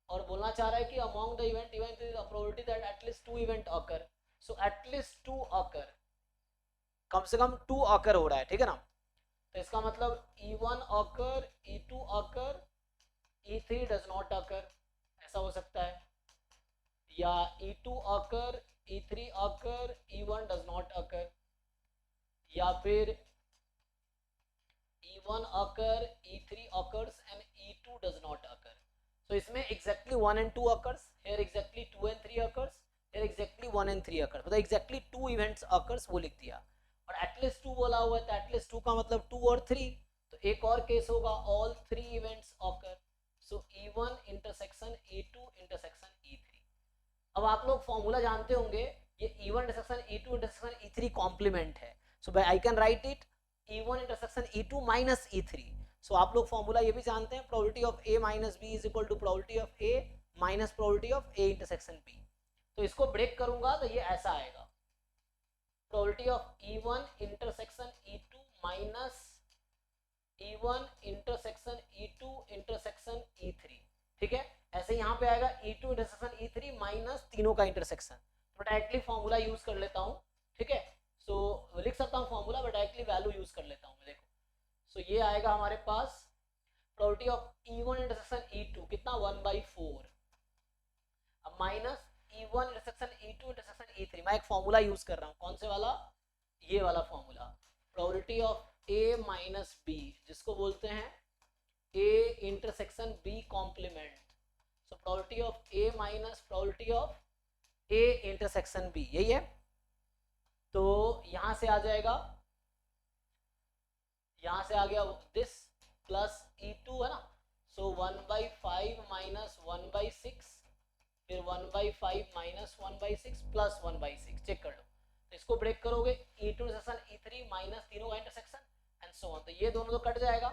और बोलना चाह रहा है कि among the event event is a probability that at least two event occur. So at least two occur, कम से कम टू ऑकर हो रहा है, ठीक है ना? तो इसका मतलब E1 occur, E2 occur, E3 does not occur, ऐसा हो सकता है। या E2 occur, E3 occur, E1 does not occur. या फिर E1 occur, E3 occurs and E2 does not occur. So इसमें exactly 1 and 2 occurs, here exactly 2 and 3 occurs, here exactly 1 and 3 occurs. मतलब exactly 2 events occurs वो लिख दिया। और at least 2 बोला हुआ है, तो at least 2 का मतलब 2 और 3, तो एक और केस होगा all 3 events occur. So E1 intersection E2 intersection E3। अब आप लोग फॉर्मूला जानते होंगे, ये E1 intersection E2 intersection E3 complement है। So by I can write it E1 intersection E2 minus E3। So आप लोग फॉर्मूला ये भी जानते हैं, probability of A minus B is equal to probability of A minus probability of A intersection B। तो इसको break करूंगा तो ये ऐसा आएगा, probability of E1 intersection E2 minus E1 intersection E2 intersection E3। ठीक है, ऐसे यहाँ पे आएगा E2 इंटरसेक्शन E3 माइनस तीनों का इंटरसेक्शन। तो डायरेक्टली फॉर्मूला यूज कर लेता हूँ, ठीक है। सो लिख सकता हूँ formula, but directly value use कर लेता हूँ मैं, देखो। सो ये आएगा हमारे पास probability of E1 intersection E2 कितना, 1/4। अब minus E1 intersection E2 intersection E3, मैं एक फॉर्मूला यूज कर रहा हूँ, कौन से वाला, ये वाला formula, probability of A minus B, जिसको बोलते हैं A intersection B complement. So probability of A minus probability of A intersection B, यही है। तो यहां से आ जाएगा, यहां से आ गया दिस प्लस E2 है ना। सो 1/5 माइनस 1/6, फिर 1/5 माइनस 1/6 प्लस 1/6, चेक कर लो। तो इसको ब्रेक करोगे, E2 इंटरसेक्शन E3 माइनस तीनों का इंटरसेक्शन एंड सो ऑन, तो ये दोनों तो कट जाएगा।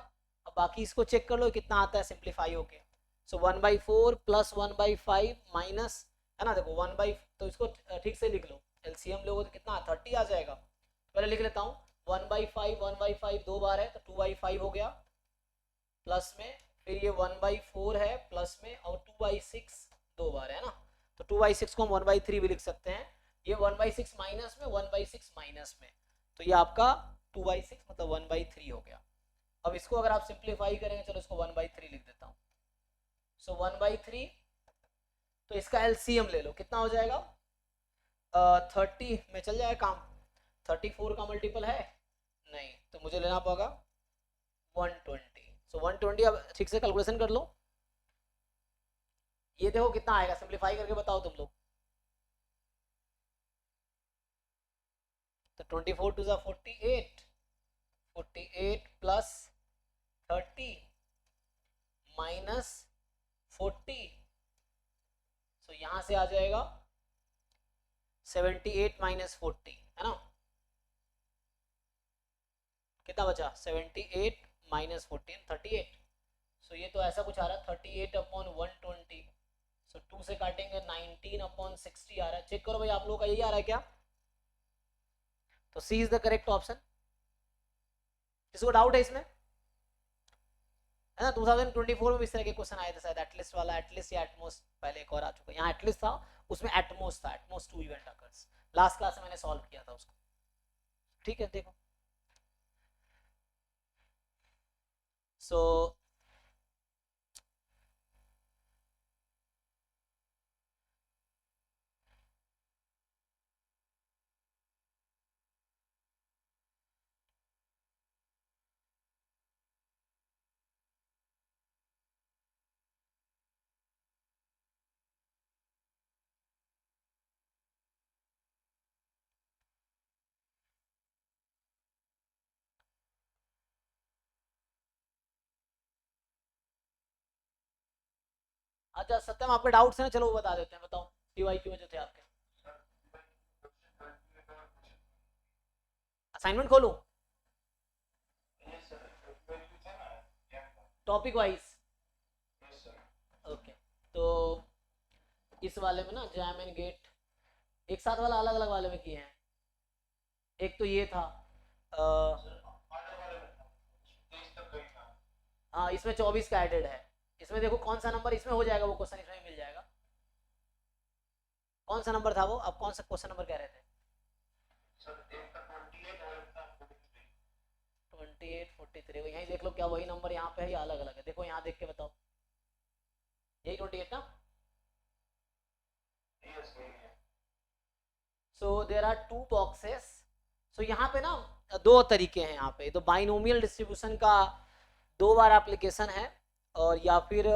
अब बाकी इसको चेक कर लो कितना आता है सिंप्लीफाई होके। सो 1/4 प्लस 1/5 माइनस, है ना, देखो 1/, तो इसको ठीक से लिख लो, एलसीएम लोगों तो कितना 30 आ जाएगा। पहले लिख लेता हूँ, 1/5 दो बार है तो 2/5 हो गया प्लस में, फिर ये 1/4 है प्लस में, और 2/6 दो बार है ना, तो 2/6 को हम 1/3 भी लिख सकते हैं। ये 1/6 माइनस में, 1/6 माइनस में, तो ये आपका 2/6 मतलब 1/3 हो गया। अब इसको अगर आप सिंप्लीफाई करेंगे, चलो इसको 1/3 लिख देता हूँ। सो 1/3, तो इसका एलसीएम ले लो, कितना हो जाएगा, 30 में चल जाएगा काम। 34 का मल्टीपल है नहीं, तो मुझे लेना पड़ेगा 120। सो 120, अब ठीक से कैलकुलेशन कर लो, ये देखो कितना आएगा, सिंप्लीफाई करके बताओ तुम लोग। तो 24 टू 48, 48 प्लस 30 माइनस 40, सो यहां से आ जाएगा 78 माइनस 40, है ना, कितना बचा, 78 माइनस 14 38। सो ये तो ऐसा कुछ आ रहा है 38 अपॉन 120। सो 2 से काटेंगे 19 अपॉन 60 आ रहा है। चेक करो भाई आप लोगों का यही आ रहा है क्या? तो सी इज द करेक्ट ऑप्शन। किसी को डाउट है इसमें? है ना, 2024 में भी इस तरह के क्वेश्चन आए थे शायद, एटलिस्ट वाला, एटलिस्ट या एटमोस्ट, पहले एक और आ चुका है, यहाँ एटलिस्ट था, उसमें एटमोस्ट था, at most 2 event occurs. Last class में मैंने सॉल्व किया था उसको, ठीक है, देखो। सो अच्छा सत्यम आपके डाउट्स हैं ना, चलो वो बता देते हैं, बताओ पीवाईक्यू में जो थे आपके। असाइनमेंट खोलूं टॉपिक वाइज? ओके, तो इस वाले में ना जैम एंड गेट एक साथ वाला अलग अलग वाले में किए हैं। एक तो ये था हाँ इसमें 24 का एडेड है। इसमें देखो कौन सा नंबर इसमें हो जाएगा, वो क्वेश्चन इसमें मिल जाएगा। कौन सा नंबर था वो, आप कौन सा क्वेश्चन नंबर कह रहे थे? 2843 यहीं देख लो, क्या वही नंबर यहाँ पे है या अलग अलग है? देखो यहाँ देख के बताओ, यही 28 ना? सो देर आर टू बॉक्सेस। सो यहाँ पे ना दो तरीके हैं यहाँ पे, तो बाइनोमियल डिस्ट्रीब्यूशन का दो बार एप्लीकेशन है, और या फिर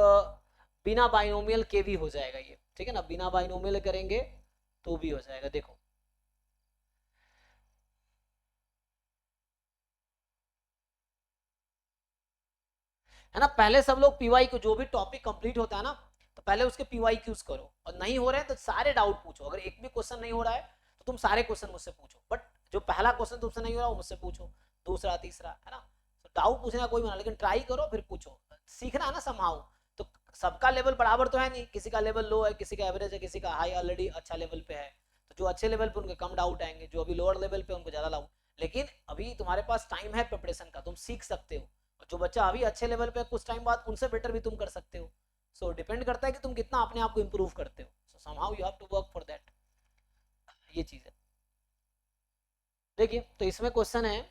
बिना बाइनोमियल के भी हो जाएगा ये, ठीक है ना? बिना बाइनोमियल करेंगे तो भी हो जाएगा। देखो है ना, पहले सब लोग पीवाई को, जो भी टॉपिक कंप्लीट होता है ना, तो पहले उसके पीवाई क्यूज करो, और नहीं हो रहे हैं तो सारे डाउट पूछो। अगर एक भी क्वेश्चन नहीं हो रहा है तो तुम सारे क्वेश्चन मुझसे पूछो, बट जो पहला क्वेश्चन तुमसे नहीं हो रहा वो मुझसे पूछो, दूसरा तीसरा, है ना? तो डाउट पूछने का कोई मना, लेकिन ट्राई करो फिर पूछो, सीखना है ना समहाउ। तो सबका लेवल बराबर तो है नहीं, किसी का लेवल लो है, किसी का एवरेज है, किसी का हाई ऑलरेडी अच्छा लेवल पे है। तो जो अच्छे लेवल पे उनके कम डाउट आएंगे, जो अभी लोअर लेवल पे उनको ज्यादा डाउट। लेकिन अभी तुम्हारे पास टाइम है प्रिपरेशन का, तुम सीख सकते हो। और जो बच्चा अभी अच्छे लेवल पे कुछ टाइम बाद उनसे बेटर भी तुम कर सकते हो। सो डिपेंड करता है कि तुम कितना अपने आप को इंप्रूव करते हो। So somehow you have to work for that, ये चीज है। देखिए तो इसमें क्वेश्चन है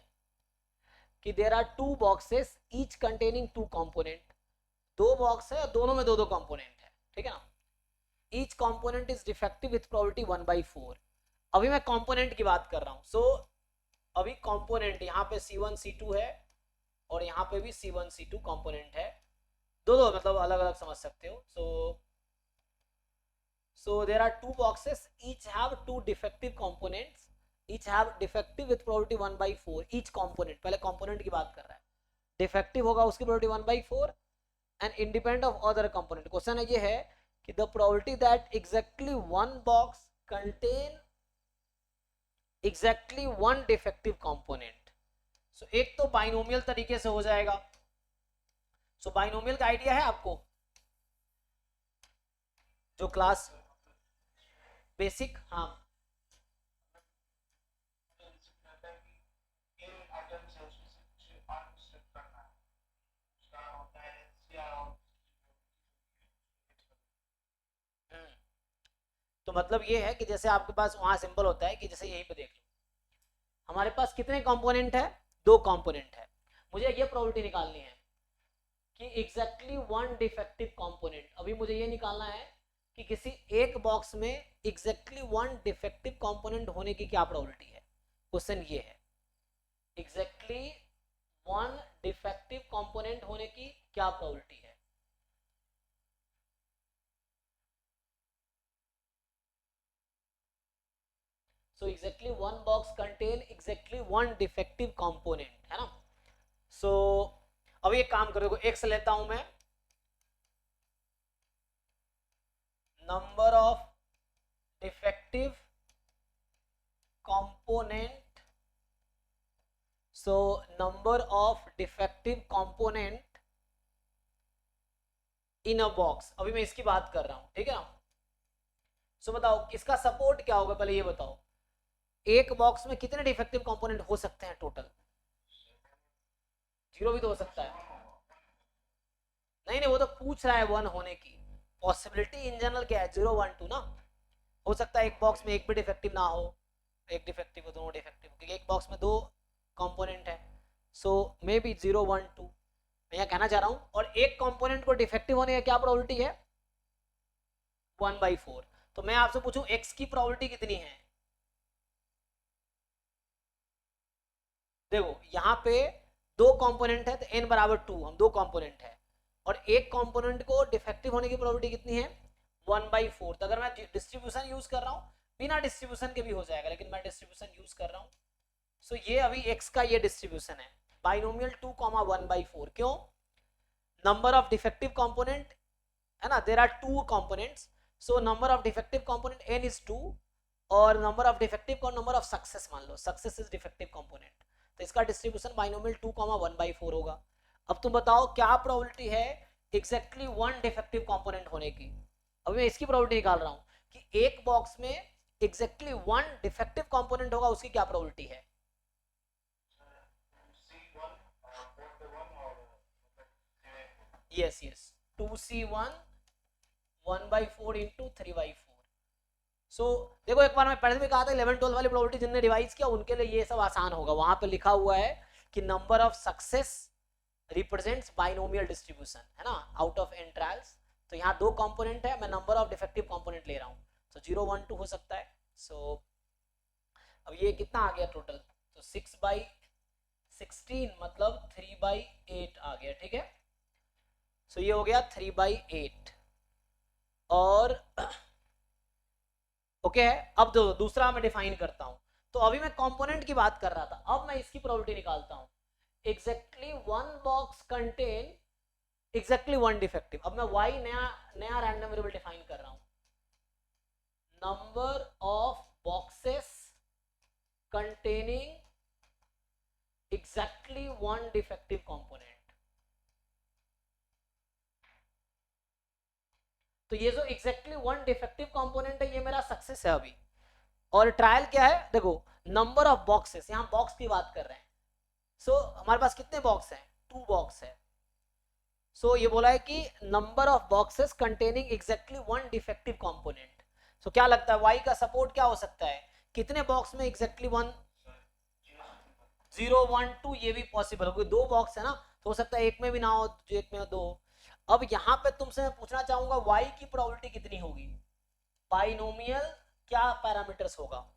कि there are two boxes each containing two component. दो बॉक्स है और दोनों में दो दो कंपोनेंट है, ठीक है ना? Each component is defective with probability 1/4। अभी मैं कंपोनेंट की बात कर रहा हूं। सो अभी कंपोनेंट यहाँ पे C1 C2 है, और यहाँ पे भी C1 C2 कंपोनेंट है, दो दो मतलब अलग अलग समझ सकते हो। so there are two boxes, each have two defective components, each have defective with probability 1/4 each component। पहले component की बात कर रहा है, defective होगा उसकी probability 1/4 and independent of other component। Question ये है कि the probability that exactly one box contain exactly one defective component। so एक तो बाइनोमियल तरीके से हो जाएगा। सो बाइनोमियल का आइडिया है आपको, जो क्लास बेसिक, हाँ तो मतलब ये है कि जैसे आपके पास वहां सिंपल होता है कि जैसे यहीं पे देख लो, हमारे पास कितने कंपोनेंट है? दो कंपोनेंट है। मुझे ये प्रोबेबिलिटी निकालनी है कि एग्जैक्टली वन डिफेक्टिव कंपोनेंट। अभी मुझे ये निकालना है कि किसी एक बॉक्स में एग्जैक्टली वन डिफेक्टिव कंपोनेंट होने की क्या प्रोबेबिलिटी है। क्वेश्चन ये है एग्जैक्टली वन डिफेक्टिव कंपोनेंट होने की क्या प्रोबेबिलिटी है। सो exactly one box contain exactly one defective component, है ना? सो अब एक काम करो, एक्स लेता हूं मैं, number of defective component. So number of defective component in a box. अभी मैं इसकी बात कर रहा हूं, ठीक है ना? सो बताओ इसका सपोर्ट क्या होगा, पहले ये बताओ एक बॉक्स में कितने डिफेक्टिव कंपोनेंट हो सकते हैं टोटल? जीरो भी तो हो सकता है। नहीं नहीं, वो तो पूछ रहा है वन होने की पॉसिबिलिटी इन जनरल क्या है, 0 1 2 ना। हो सकता है एक बॉक्स में एक भी डिफेक्टिव ना हो, एक डिफेक्टिव हो, दोनों डिफेक्टिव, क्योंकि एक बॉक्स में दो कंपोनेंट है। सो मे बी 0 1 2 मैं यह कहना चाह रहा हूं। और एक कंपोनेंट को डिफेक्टिव होने की क्या प्रोबेबिलिटी है? 1/4। तो मैं आपसे पूछूं एक्स की प्रोबेबिलिटी कितनी है? देखो यहाँ पे दो कंपोनेंट है तो n बराबर 2, हम दो कंपोनेंट है, और एक कंपोनेंट को डिफेक्टिव होने की प्रोबेबिलिटी कितनी है? 1/4। तो अगर मैं डिस्ट्रीब्यूशन यूज कर रहा हूँ, बिना डिस्ट्रीब्यूशन के भी हो जाएगा, लेकिन मैं डिस्ट्रीब्यूशन यूज कर रहा हूँ। सो ये अभी x का ये डिस्ट्रीब्यूशन है, बाइनोमियल 2, 1/4। क्यों? नंबर ऑफ डिफेक्टिव कंपोनेंट है ना, there are two components, so number of defective component n is 2 और नंबर ऑफ डिफेक्टिव को नंबर ऑफ सक्सेस मान लो, सक्सेस इज डिफेक्टिव कंपोनेंट, तो इसका डिस्ट्रीब्यूशन बाइनोमियल 2,1/4 होगा। अब तुम बताओ क्या प्रोबेबिलिटी है एग्जैक्टली वन डिफेक्टिव कंपोनेंट होने की। अभी मैं इसकी प्रोबेबिलिटी निकाल रहा हूँ कि एक बॉक्स में एग्जैक्टली वन डिफेक्टिव कंपोनेंट होगा, उसकी क्या प्रोबेबिलिटी है। Yes yes 2C1 1/4 into 3/4। सो देखो एक बार मैं पहले भी कहा था 11-12 वाली प्रोबेबिलिटी जिनने रिवाइज किया उनके लिए ये सब आसान होगा। वहां पे लिखा हुआ है कि number of success represents binomial distribution, है ना, आउट ऑफ n ट्रायल्स। तो यहाँ दो कंपोनेंट है, मैं नंबर ऑफ डिफेक्टिव कंपोनेंट ले रहा हूँ, तो 0 1 2 हो सकता है। सो अब ये कितना आ गया टोटल, तो 6/16 मतलब 3/8 आ गया, ठीक है। सो ये हो गया 3/8 और ओके है। अब दूसरा मैं डिफाइन करता हूं, तो अभी मैं कंपोनेंट की बात कर रहा था, अब मैं इसकी प्रोबेबिलिटी निकालता हूं। Exactly one box contain exactly one defective. अब मैं y नया रैंडम वेरिएबल डिफाइन कर रहा हूं, number of boxes containing exactly one defective component. तो ये जो एग्जैक्टली वन डिफेक्टिव कंपोनेंट है ये मेरा सक्सेस है अभी। और ट्रायल क्या है, देखो नंबर ऑफ बॉक्सेस, यहां बॉक्स की बात कर रहे हैं। सो हमारे पास कितने बॉक्स हैं, 2 बॉक्स है। सो ये बोला है कि number of boxes containing exactly one defective component. So क्या लगता है y का सपोर्ट क्या हो सकता है, कितने बॉक्स में एग्जैक्टली वन, 0 1 2, ये भी पॉसिबल हो, दो बॉक्स है ना, तो हो सकता है एक में भी ना हो, एक में दो। अब यहाँ पे तुमसे मैं पूछना चाहूंगा y की प्रोबेबिलिटी कितनी होगी, बाइनोमियल क्या पैरामीटर्स होगा।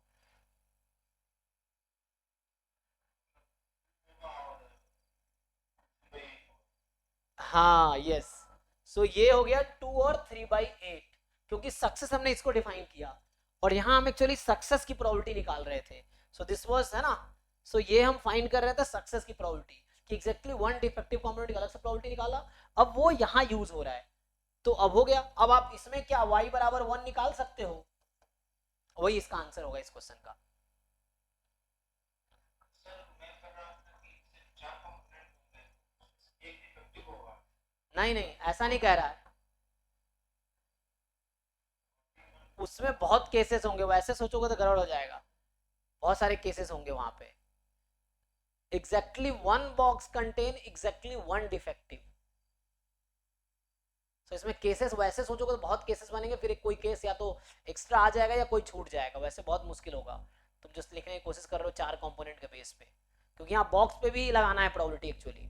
हाँ यस, सो ये हो गया 2 और 3/8, क्योंकि सक्सेस हमने इसको डिफाइन किया और यहाँ हम एक्चुअली सक्सेस की प्रोबेबिलिटी निकाल रहे थे। सो दिस वाज, है ना, सो ये हम फाइंड कर रहे थे सक्सेस की प्रोबेबिलिटी कि एग्जैक्टली वन डिफेक्टिव कंपोनेंट की अलग से प्रोबेबिलिटी निकाला। अब वो यहाँ यूज हो रहा है, तो अब हो गया। अब आप इसमें क्या y बराबर 1 निकाल सकते हो, वही इसका आंसर होगा इस क्वेश्चन का। नहीं नहीं ऐसा नहीं कह रहा है, उसमें बहुत केसेस होंगे, वैसे सोचोगे तो गड़बड़ हो जाएगा, बहुत सारे केसेस होंगे वहां पे। Exactly one box contain exactly one defective. तो इसमें केसेस वैसे सोचोगे तो बहुत केसेस बनेंगे, फिर कोई केस या तो एक्स्ट्रा आ जाएगा या कोई छूट जाएगा, वैसे बहुत मुश्किल होगा। तुम जस्ट लिखने की कोशिश कर रहे हो 4 कंपोनेंट के बेस पे, क्योंकि यहाँ बॉक्स पे भी लगाना है प्रोबेबिलिटी एक्चुअली।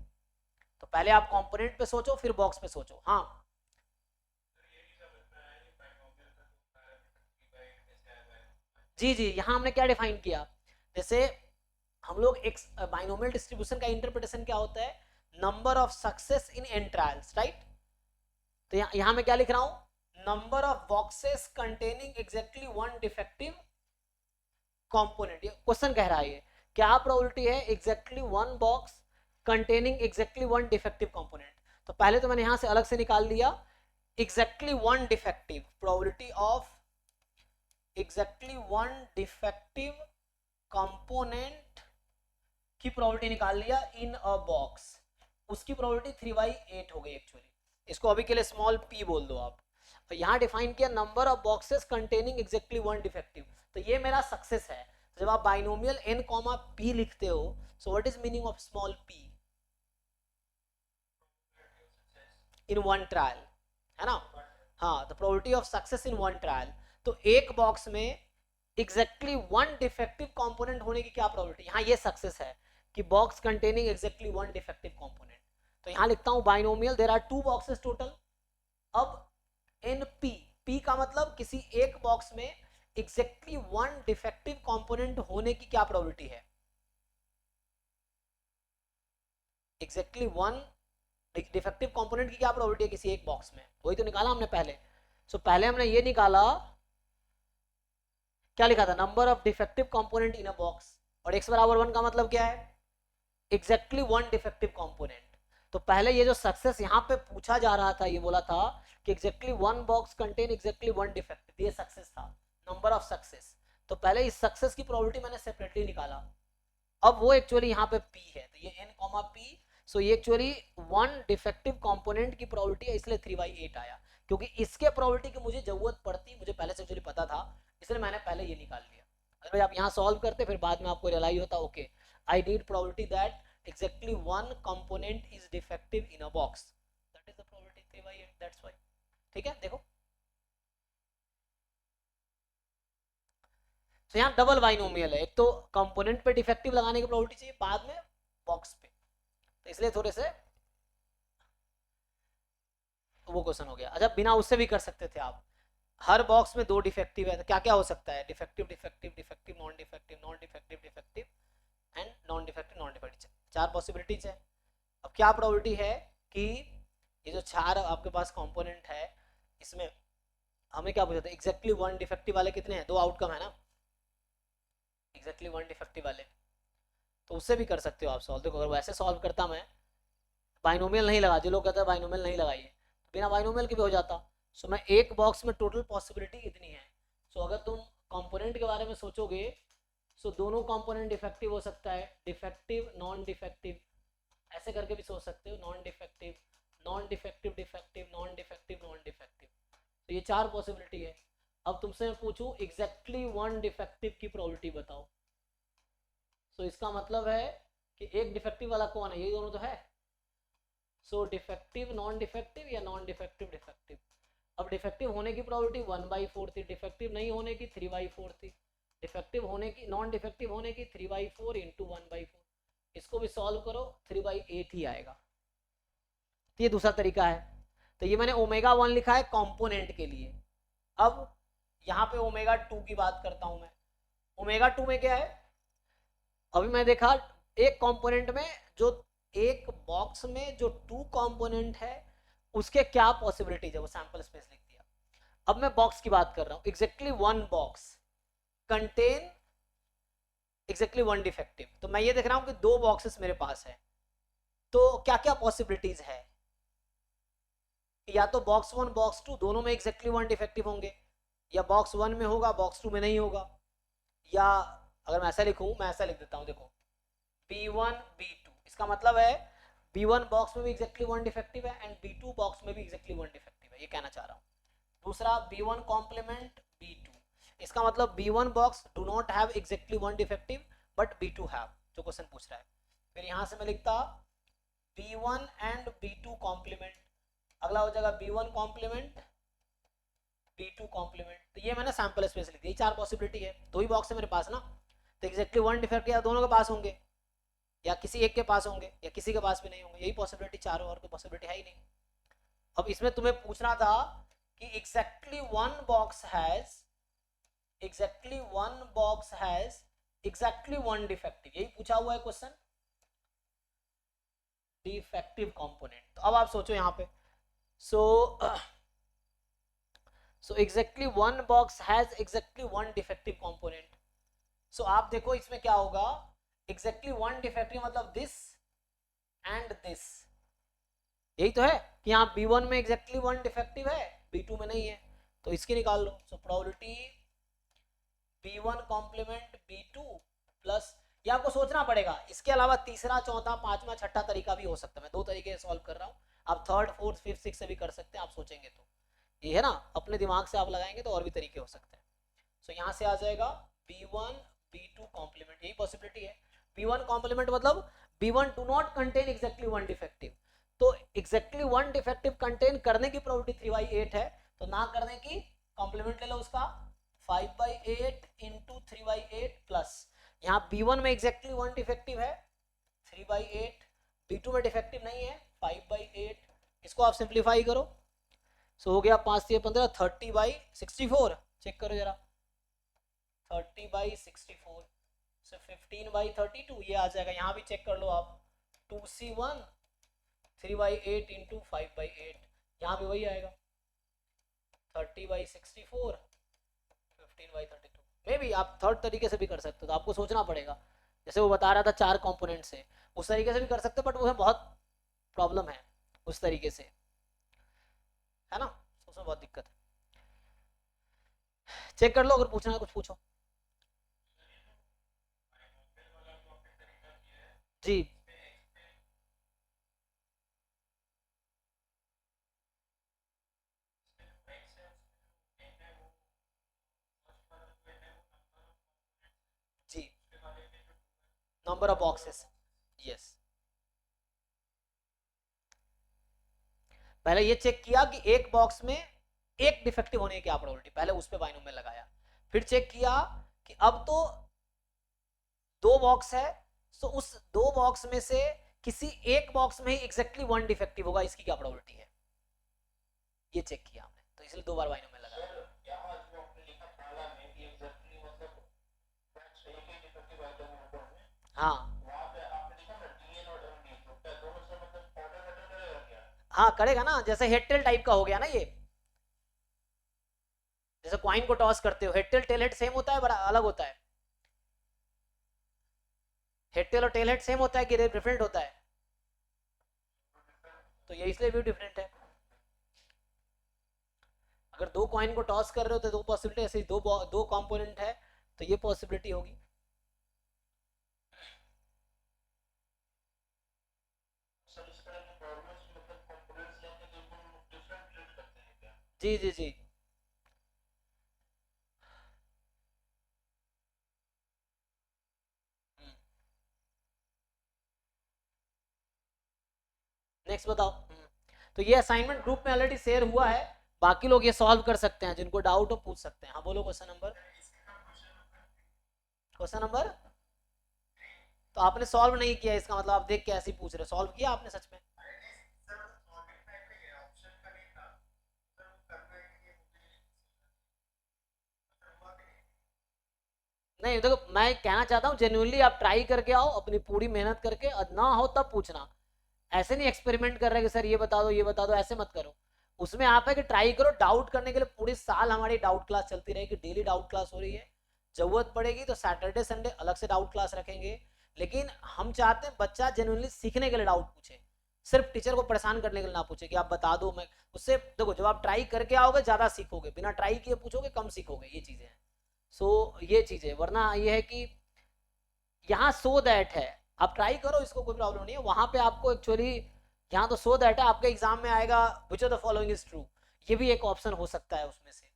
तो पहले आप कंपोनेंट पे सोचो फिर बॉक्स पे सोचो। हाँ जी जी, यहाँ हमने क्या डिफाइन किया, जैसे हम लोग एक बाइनोमियल डिस्ट्रीब्यूशन का इंटरप्रिटेशन क्या होता है, number of success in an trials, right. तो यहाँ मैं क्या लिख रहा हूं, number of boxes containing exactly one defective component. ये क्वेश्चन कह रहा है ये क्या प्रोबेबिलिटी है exactly one box containing exactly one defective component. तो पहले तो मैंने यहां से अलग से निकाल लिया exactly one defective, probability of exactly one defective component की प्रोबेबिलिटी निकाल लिया इन अ बॉक्स, उसकी प्रोबेबिलिटी 3/8 हो गई एक्चुअली। इसको अभी के लिए स्मॉल p बोल दो आप। तो यहाँ डिफाइन किया number of boxes containing exactly one defective, तो ये मेरा सक्सेस है। तो जब आप बाइनोमियल n, p लिखते हो, सो what is meaning of small p, in one trial, है ना। हाँ, the probability of success in one trial. तो एक बॉक्स में एग्जैक्टली वन डिफेक्टिव कंपोनेंट होने की क्या प्रोबेबिलिटी, यहाँ ये सक्सेस है कि box containing exactly one defective component. तो यहाँ लिखता हूँ binomial there are 2 boxes total. अब इन p का मतलब किसी एक बॉक्स में एग्जैक्टली वन डिफेक्टिव कंपोनेंट होने की क्या प्रोबेबिलिटी है, एग्जैक्टली वन डिफेक्टिव कंपोनेंट की क्या प्रोबेबिलिटी है किसी एक बॉक्स में, वही तो निकाला हमने पहले। सो पहले हमने ये निकाला, क्या लिखा था, number of defective component in a box, और x बराबर 1 का मतलब क्या है, एग्जैक्टली वन डिफेक्टिव कंपोनेंट। तो पहले ये जो सक्सेस यहाँ पे पूछा जा रहा था, ये बोला था कि exactly one box contain exactly one defect, ये सक्सेस था, नंबर ऑफ सक्सेस। तो पहले इस सक्सेस की प्रोबेबिलिटी मैंने सेपरेटली निकाला, अब वो एक्चुअली यहाँ पे p है, तो ये n कॉमा p, सो ये एक्चुअली वन डिफेक्टिव कंपोनेंट की प्रोबेबिलिटी है, इसलिए 3/8 आया, क्योंकि इसके प्रोबेबिलिटी की मुझे जरूरत पड़ती, मुझे पहले से एक्चुअली पता था, इसलिए मैंने पहले ये निकाल लिया। अगर आप यहाँ सॉल्व करते फिर बाद में आपको रियलाइज होता okay I need probability that exactly one component is defective in a box, that is the probability 3/8, that's why। ठीक है, देखो तो यहाँ डबल बाइनोमियल है, एक तो कंपोनेंट पे डिफेक्टिव लगाने की प्रोबेबिलिटी चाहिए, बाद में बॉक्स पे, तो इसलिए थोड़े से वो क्वेश्चन हो गया। अच्छा, बिना उससे भी कर सकते थे आप, हर बॉक्स में 2 डिफेक्टिव है तो क्या क्या हो सकता है, defective defective defective non defective non defective defective and non defective non defective, 4 possibilities है। अब क्या प्रोबेबिलिटी है कि ये जो 4 आपके पास कंपोनेंट है, इसमें हमें क्या पूछा था, एग्जैक्टली वन डिफेक्टिव वाले कितने हैं, 2 आउटकम है ना, एग्जैक्टली वन डिफेक्टिव वाले, तो उससे भी कर सकते हो आप सॉल्व। देखो अगर वैसे सॉल्व करता मैं, बाइनोमियल नहीं लगा, जो लोग कहते हैं बाइनोमियल नहीं लगाइए, बिना बाइनोमियल के भी हो जाता। सो मैं एक बॉक्स में टोटल पॉसिबिलिटी इतनी है। सो अगर तुम कंपोनेंट के बारे में सोचोगे, सो दोनों कंपोनेंट डिफेक्टिव हो सकता है, डिफेक्टिव नॉन डिफेक्टिव, ऐसे करके भी सोच सकते हो, non defective non defective defective non defective non defective, तो ये 4 पॉसिबिलिटी है। अब तुमसे मैं पूछूं एग्जैक्टली वन डिफेक्टिव की प्रोबेबिलिटी बताओ, सो इसका मतलब है कि एक डिफेक्टिव वाला कौन है, ये दोनों तो है, सो डिफेक्टिव नॉन डिफेक्टिव या नॉन डिफेक्टिव डिफेक्टिव। अब डिफेक्टिव होने की प्रोबेबिलिटी 1/4 थी, डिफेक्टिव नहीं होने की 3/4 थी, डिफेक्टिव होने की, नॉन डिफेक्टिव होने की 3/4 इंटू 1/4, इसको भी सॉल्व करो 3/8 ही आएगा। ये दूसरा तरीका है। तो ये मैंने ओमेगा 1 लिखा है कंपोनेंट के लिए। अब यहाँ पे ओमेगा 2 की बात करता हूं मैं। ओमेगा 2 में क्या है, अभी मैं देखा एक कंपोनेंट में, जो एक बॉक्स में जो 2 कंपोनेंट है उसके क्या पॉसिबिलिटीज है, वो सैंपल स्पेस लिख दिया। अब मैं बॉक्स की बात कर रहा हूं, exactly one box contain exactly one defective. तो मैं ये देख रहा हूं कि 2 बॉक्सेस मेरे पास है, तो क्या क्या पॉसिबिलिटीज है, या तो बॉक्स 1 बॉक्स 2 दोनों में एग्जैक्टली वन डिफेक्टिव होंगे, या बॉक्स 1 में होगा बॉक्स 2 में नहीं होगा, या अगर मैं ऐसा लिखूं, मैं ऐसा लिख देता हूं, देखो B1 B2, इसका मतलब है B1 बॉक्स में भी एग्जैक्टली वन डिफेक्टिव है एंड B2 बॉक्स में भी एग्जैक्टली वन डिफेक्टिव है, ये कहना चाह रहा हूं। दूसरा B1 कॉम्प्लीमेंट B2, इसका मतलब B1 box do not have exactly one defective but B2 have, जो क्वेश्चन पूछ रहा है। फिर यहां से मैं लिखता B1 एंड B2 कॉम्प्लीमेंट, अगला हो जाएगा B1 कॉम्प्लीमेंट B2 कॉम्प्लीमेंट, तो ये मैंने सैंपल स्पेस लिख दिया। 4 पॉसिबिलिटी है, 2 ही बॉक्स है मेरे पास ना, तो एग्जैक्टली वन डिफेक्ट या दोनों के पास होंगे, या किसी एक के पास होंगे, या किसी के पास भी नहीं होंगे, यही पॉसिबिलिटी 4, और कोई पॉसिबिलिटी है ही नहीं। अब इसमें तुम्हें पूछना था कि exactly one box has exactly one defective, यही पूछा हुआ है क्वेश्चन, डिफेक्टिव कंपोनेंट। तो अब आप सोचो यहाँ पे, so exactly one box has exactly one defective component. So आप देखो इसमें क्या होगा, एग्जैक्टली वन डिफेक्टिव मतलब दिस एंड दिस, यही तो है कि यहाँ B1 में एग्जैक्टली वन डिफेक्टिव है, B2 में नहीं है, तो इसकी निकाल लो। So probability B1 complement B2 plus, ये आपको सोचना पड़ेगा, इसके अलावा तीसरा चौथा पांचवा छठा तरीका भी हो सकता है, मैं 2 तरीके से सॉल्व कर रहा हूँ, आप थर्ड फोर्थ फिफ्थ सिक्स से भी कर सकते हैं, आप सोचेंगे तो ये है ना, अपने दिमाग से आप लगाएंगे तो और भी तरीके हो सकते हैं। सो यहाँ से आ जाएगा B1 B2 कॉम्प्लीमेंट, यही पॉसिबिलिटी है। B1 कॉम्प्लीमेंट मतलब B1 do not contain exactly one defective, तो एग्जैक्टली वन डिफेक्टिव कंटेन करने की प्रोबेबिलिटी 3/8 है, तो ना करने की कॉम्प्लीमेंट ले लो उसका 5/8 इंटू 3/8 प्लस, यहाँ B1 में एग्जैक्टली वन डिफेक्टिव है 3/8, B2 में डिफेक्टिव नहीं है 5/8, इसको आप सिंप्लीफाई करो, सो हो गया 5 से 15 30/64, चेक करो जरा 30/64, सो 15/32 ये आ जाएगा, यहाँ भी चेक कर लो आप 2C1 3/8 इंटू 5/8, यहाँ भी वही आएगा 30/64 15/32। मे भी आप थर्ड तरीके से भी कर सकते हो, तो आपको सोचना पड़ेगा, जैसे वो बता रहा था 4 कंपोनेंट से, उस तरीके से भी कर सकते हो, बट वो बहुत प्रॉब्लम है उस तरीके से, है ना, उसमें बहुत दिक्कत है। चेक कर लो, अगर पूछना है कुछ पूछो। जी जी, नंबर ऑफ बॉक्सेस, यस। पहले ये चेक किया कि एक बॉक्स में एक डिफेक्टिव होने की क्या प्रोबेबिलिटी, पहले उस पे बाइनोमियल लगाया। फिर चेक किया कि अब तो दो बॉक्स है, तो उस दो बॉक्स में से किसी एक बॉक्स में ही एग्जैक्टली वन डिफेक्टिव होगा, इसकी क्या प्रोबेबिलिटी है, ये चेक किया हमने, तो इसलिए दो बार बाइनोमियल लगाया। हाँ हाँ करेगा ना, जैसे हेड टेल टाइप का हो गया ना ये, जैसे क्वाइन को टॉस करते हो, head tail tail head same होता है, बड़ा अलग होता है, हेड टेल और टेल हेड सेम होता है कि डिफरेंट होता है, तो ये इसलिए भी डिफरेंट है। अगर दो कॉइन को टॉस कर रहे हो तो दो पॉसिबिलिटी, ऐसे दो कंपोनेंट है तो ये पॉसिबिलिटी होगी। जी जी जी, नेक्स्ट बताओ। तो ये असाइनमेंट ग्रुप में ऑलरेडी शेयर हुआ है, बाकी लोग ये सॉल्व कर सकते हैं, जिनको डाउट हो पूछ सकते हैं। हाँ बोलो क्वेश्चन नंबर, क्वेश्चन नंबर। तो आपने सॉल्व नहीं किया, इसका मतलब आप देख के ऐसे ही पूछ रहे हो, सॉल्व किया आपने सच में? नहीं देखो, मैं कहना चाहता हूँ जेन्युइनली आप ट्राई करके आओ, अपनी पूरी मेहनत करके, ना हो तब पूछना। ऐसे नहीं एक्सपेरिमेंट कर रहे कि सर ये बता दो ये बता दो, ऐसे मत करो। उसमें आप है कि ट्राई करो, डाउट करने के लिए पूरे साल हमारी डाउट क्लास चलती रहेगी, डेली डाउट क्लास हो रही है। जरूरत पड़ेगी तो सैटरडे संडे अलग से डाउट क्लास रखेंगे, लेकिन हम चाहते हैं बच्चा जेन्युइनली सीखने के लिए डाउट पूछे, सिर्फ टीचर को परेशान करने के लिए ना पूछे कि आप बता दो। मैं उससे देखो, जब आप ट्राई करके आओगे ज्यादा सीखोगे, बिना ट्राई किए पूछोगे कम सीखोगे, ये चीजें हैं। सो ये चीज है, वरना ये है कि यहाँ सो दैट है, आप ट्राई करो, इसको कोई प्रॉब्लम नहीं है। वहां पे आपको एक्चुअली यहाँ तो सो दैट है, आपके एग्जाम में आएगा which of the following is true, ये भी एक ऑप्शन हो सकता है उसमें से।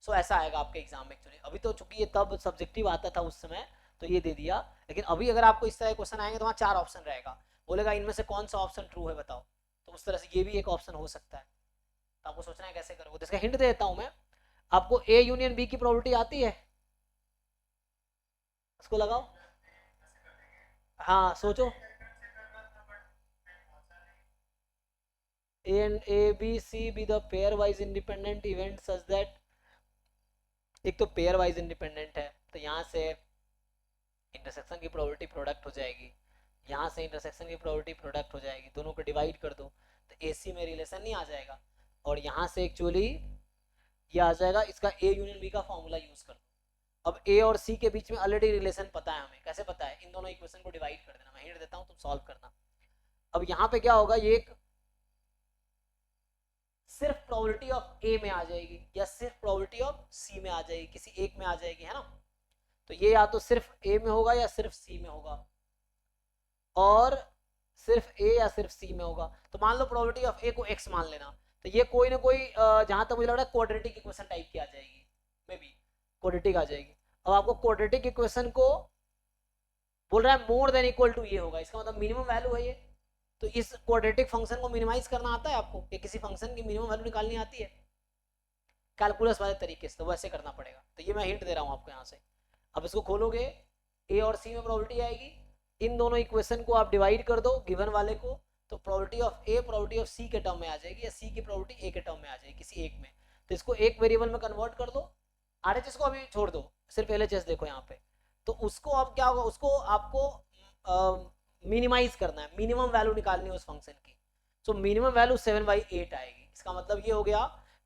सो ऐसा आएगा आपके एग्जाम में एक्चुअली। अभी तो चूंकि ये तब सब्जेक्टिव आता था उस समय, तो ये दे दिया, लेकिन अभी अगर आपको इस तरह क्वेश्चन आएंगे तो वहाँ चार ऑप्शन रहेगा, बोलेगा इनमें से कौन सा ऑप्शन ट्रू है बताओ, तो उस तरह से ये भी एक ऑप्शन हो सकता है। तो आपको सोचना है कैसे करोगे। तो इसका हिंट दे देता हूँ मैं आपको, ए यूनियन बी की प्रोबेबिलिटी आती है, उसको लगाओ। हाँ सोचो, A and A, B, C be the pairwise independent event such that, एक तो pairwise independent है, तो यहाँ से इंटरसेक्शन की प्रोबेबिलिटी प्रोडक्ट हो जाएगी, यहाँ से इंटरसेक्शन की प्रोबेबिलिटी प्रोडक्ट हो जाएगी, दोनों को डिवाइड कर दो तो AC में रिलेशन नहीं आ जाएगा, और यहाँ से एक्चुअली ये आ जाएगा, इसका A यूनियन B का फॉर्मूला यूज कर दो। अब A और C के बीच में ऑलरेडी रिलेशन पता है हमें, कैसे पता है, इन दोनों इक्वेशन को डिवाइड कर देना, मैं हिंट देता हूँ तुम सॉल्व करना। अब यहाँ पे क्या होगा, ये एक सिर्फ प्रोबेबिलिटी ऑफ ए में आ जाएगी या सिर्फ प्रोबेबिलिटी ऑफ सी में आ जाएगी, किसी एक में आ जाएगी, है ना। तो ये या तो सिर्फ ए में होगा या सिर्फ सी में होगा, और सिर्फ ए या सिर्फ सी में होगा। तो मान लो प्रोबेबिलिटी ऑफ ए को एक्स मान लेना, तो ये कोई ना कोई जहां तक मुझे लग रहा है क्वाड्रेटिक इक्वेशन टाइप की आ जाएगी, मे बी क्वाड्रेटिक आ जाएगी। अब आपको क्वाड्रेटिक इक्वेशन को बोल रहा है मोर देन इक्वल टू ये होगा, इसका मतलब मिनिमम वैल्यू है ये। तो इस क्वाड्रेटिक फंक्शन को मिनिमाइज करना आता है आपको, या किसी फंक्शन की मिनिमम वैल्यू निकालनी आती है कैलकुलस वाले तरीके से, तो वैसे करना पड़ेगा। तो ये मैं हिंट दे रहा हूँ आपको यहाँ से। अब इसको खोलोगे, ए और सी में प्रोबेबिलिटी आएगी, इन दोनों इक्वेशन को आप डिवाइड कर दो गिवन वाले को, तो probability of A probability of C के टर्म में आ जाएगी, या सी की प्रोबेबिलिटी ए के टर्म में आ जाएगी किसी एक में। तो इसको एक वेरिएबल में कन्वर्ट कर दो, RHS को अभी छोड़ दो, सिर्फ LHS देखो यहाँ पे। तो उसको अब क्या होगा, उसको आपको मिनिमाइज करना है, मिनिमम वैल्यू निकालनी है उस फंक्शन की। सो मिनिमम वैल्यू 7/8 आएगी, इसका मतलब ये हो गया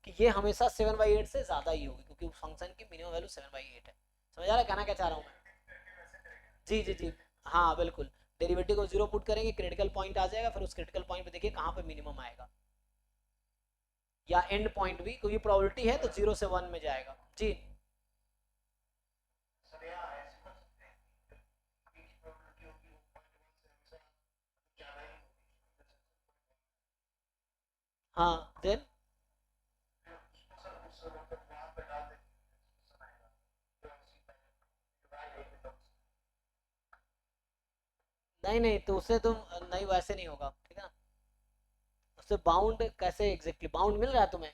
कि ये हमेशा 7/8 से ज्यादा ही होगी, क्योंकि उस फंक्शन की मिनिमम वैल्यू 7/8 है। समझ आ रहा है कहना क्या चाह रहा हूँ मैं? जी जी जी, हाँ बिल्कुल। डेरिवेटिव को 0 पुट करेंगे, क्रिटिकल पॉइंट आ जाएगा, फिर उस क्रिटिकल पॉइंट पे देखिए कहाँ पे मिनिमम आएगा या एंड पॉइंट भी, क्योंकि प्रोबेबिलिटी है तो 0 से 1 में जाएगा जी। हाँ देन नहीं नहीं, तो उससे तुम नहीं, वैसे नहीं होगा, ठीक है ना। उससे बाउंड कैसे एग्जैक्टली बाउंड मिल रहा है तुम्हें?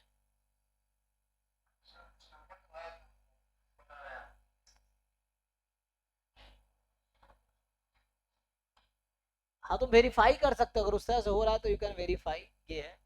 हाँ तुम वेरीफाई कर सकते हो, अगर उस तरह से हो रहा है तो यू कैन वेरीफाई, ये है।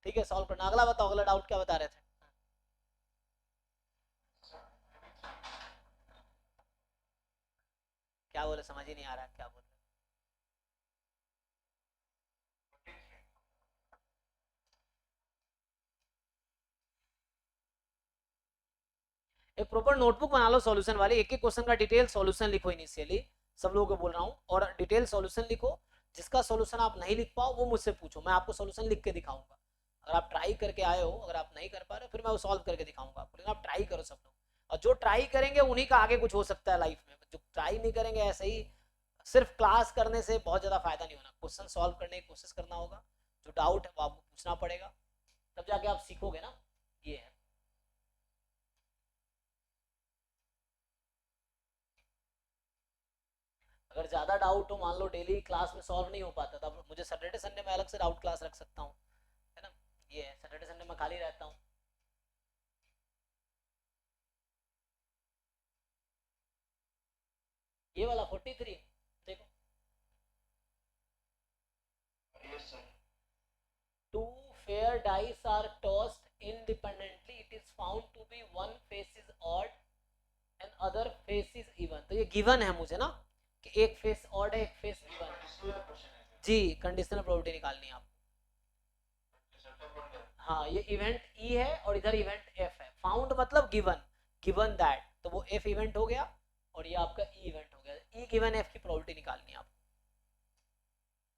ठीक है, सॉल्व करना। अगला बताओ, अगला डाउट क्या बता रहे थे? क्या बोले, समझ ही नहीं आ रहा क्या बोल रहे। एक प्रॉपर नोटबुक बना लो सॉल्यूशन वाली, एक एक क्वेश्चन का डिटेल सॉल्यूशन लिखो इनिशियली, सब लोगों को बोल रहा हूँ, और डिटेल सॉल्यूशन लिखो। जिसका सॉल्यूशन आप नहीं लिख पाओ वो मुझसे पूछो, मैं आपको सॉल्यूशन लिख के दिखाऊंगा। अगर आप ट्राई करके आए हो, अगर आप नहीं कर पा रहे हो फिर मैं वो सॉल्व करके दिखाऊंगा आपको, लेकिन आप ट्राई करो सब लोग। और जो ट्राई करेंगे उन्हीं का आगे कुछ हो सकता है लाइफ में, जो ट्राई नहीं करेंगे ऐसे ही सिर्फ क्लास करने से बहुत ज्यादा फायदा नहीं होना, क्वेश्चन सॉल्व करने की कोशिश करना होगा, जो डाउट है वो आपको पूछना पड़ेगा, तब जाके आप सीखोगे ना, ये है। अगर ज्यादा डाउट हो, मान लो डेली क्लास में सॉल्व नहीं हो पाता, तब मुझे सैटरडे संडे में अलग से डाउट क्लास रख सकता हूँ, है ना। ये है, सैटरडे संडे में खाली रहता हूँ। ये वाला 43 देखो, two fair dice are tossed independently, it is found to be one face is odd and other face is even, तो ये गिवन है मुझे ना, कि एक फेस ऑड है एक फेस इवन है। जी, कंडीशनल प्रोबेबिलिटी निकालनी है आप। हाँ, ये इवेंट ई है और इधर इवेंट एफ है, फाउंड मतलब गिवन, गिवन दैट, तो वो एफ इवेंट हो गया और ये आपका ई इवेंट हो गया, ई गिवन एफ की प्रोबेबिलिटी निकालनी है आप,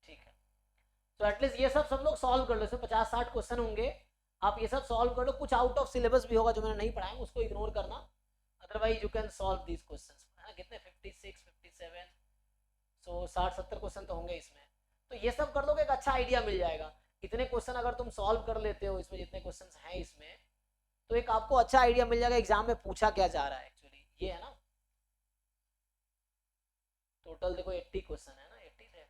ठीक है। तो एटलीस्ट ये सब लोग सॉल्व कर लो, इसमें 50-60 क्वेश्चन होंगे, आप ये सब सॉल्व कर लो, कुछ आउट ऑफ सिलेबस भी होगा जो मैंने नहीं पढ़ाया, उसको इग्नोर करना, otherwise you can solve these questions, है ना। कितने 56 57, सो 60-70 क्वेश्चन तो होंगे इसमें, तो ये सब कर लोगे एक अच्छा आइडिया मिल जाएगा। इतने क्वेश्चन अगर तुम सॉल्व कर लेते हो इसमें, जितने क्वेश्चन हैं इसमें, तो एक आपको अच्छा आइडिया मिल जाएगा एग्जाम में पूछा क्या जा रहा है एक्चुअली, ये है ना। टोटल देखो 80 क्वेश्चन है ना, 80 से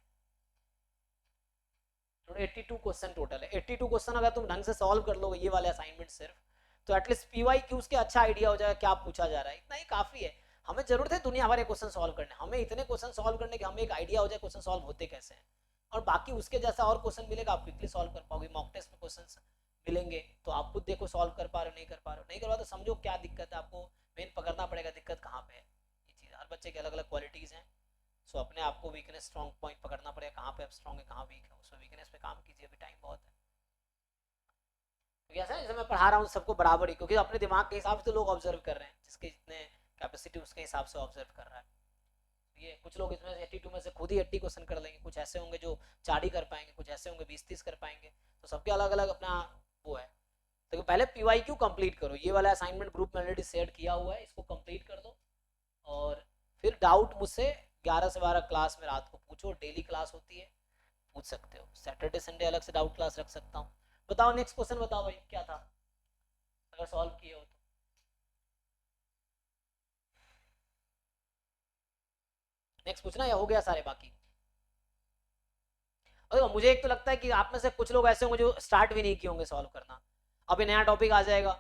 82 क्वेश्चन टोटल है। 82 क्वेश्चन अगर तुम ढंग से सॉल्व कर लोगे ये वाले असाइनमेंट सिर्फ, तो एटलीस्ट पीवाई क्यूज के अच्छा आइडिया हो जाएगा क्या पूछा जा रहा है, इतना ही काफी है। हमें जरूरत है दुनिया भर के क्वेश्चन सॉल्व करने, हमें इतने क्वेश्चन सॉल्व करने के हमें एक आइडिया हो जाए क्वेश्चन सॉल्व होते कैसे हैं, और बाकी उसके जैसा और क्वेश्चन मिलेगा आप क्विकली सॉल्व कर पाओगे, मॉक टेस्ट में क्वेश्चन मिलेंगे तो आप खुद देखो सॉल्व कर पा रहे हो नहीं कर पा रहे हो, नहीं कर पा तो समझो क्या दिक्कत है आपको, मेन पकड़ना पड़ेगा दिक्कत कहाँ पे है। ये चीज़ हर बच्चे की अलग अलग क्वालिटीज़ हैं, सो अपने आप को वीकनेस स्ट्रॉन्ग पॉइंट पकड़ना पड़ेगा, कहाँ पे आप स्ट्रॉन्ग है कहाँ वीक है, उसमें वीकनेस पे काम कीजिए, अभी टाइम बहुत है। क्योंकि ऐसा है जैसे मैं पढ़ा रहा हूँ सबको बराबर ही, क्योंकि अपने दिमाग के हिसाब से लोग ऑब्जर्व कर रहे हैं, जिसके जितने कैपेसिटी उसके हिसाब से ऑब्जर्व कर रहा है। ये कुछ लोग इसमें 82 में से खुद ही 80 क्वेश्चन कर लेंगे, कुछ ऐसे होंगे जो 4 ही कर पाएंगे, कुछ ऐसे होंगे 20-30 कर पाएंगे, तो सबके अलग अलग अपना वो है। तो पहले पीवाई क्यू कंप्लीट करो, ये वाला असाइनमेंट ग्रुप में ऑलरेडी शेयर किया हुआ है, इसको कंप्लीट कर दो, और फिर डाउट मुझसे 11 से 12 क्लास में रात को पूछो, डेली क्लास होती है, पूछ सकते हो, सैटरडे संडे अलग से डाउट क्लास रख सकता हूँ। बताओ नेक्स्ट क्वेश्चन बताओ भाई क्या था, अगर सॉल्व किए हो तो। नेक्स्ट पूछना या हो गया सारे बाकी? और मुझे एक तो लगता है कि आप में से कुछ लोग ऐसे होंगे जो स्टार्ट भी नहीं किए होंगे सॉल्व करना। अभी नया टॉपिक आ जाएगा,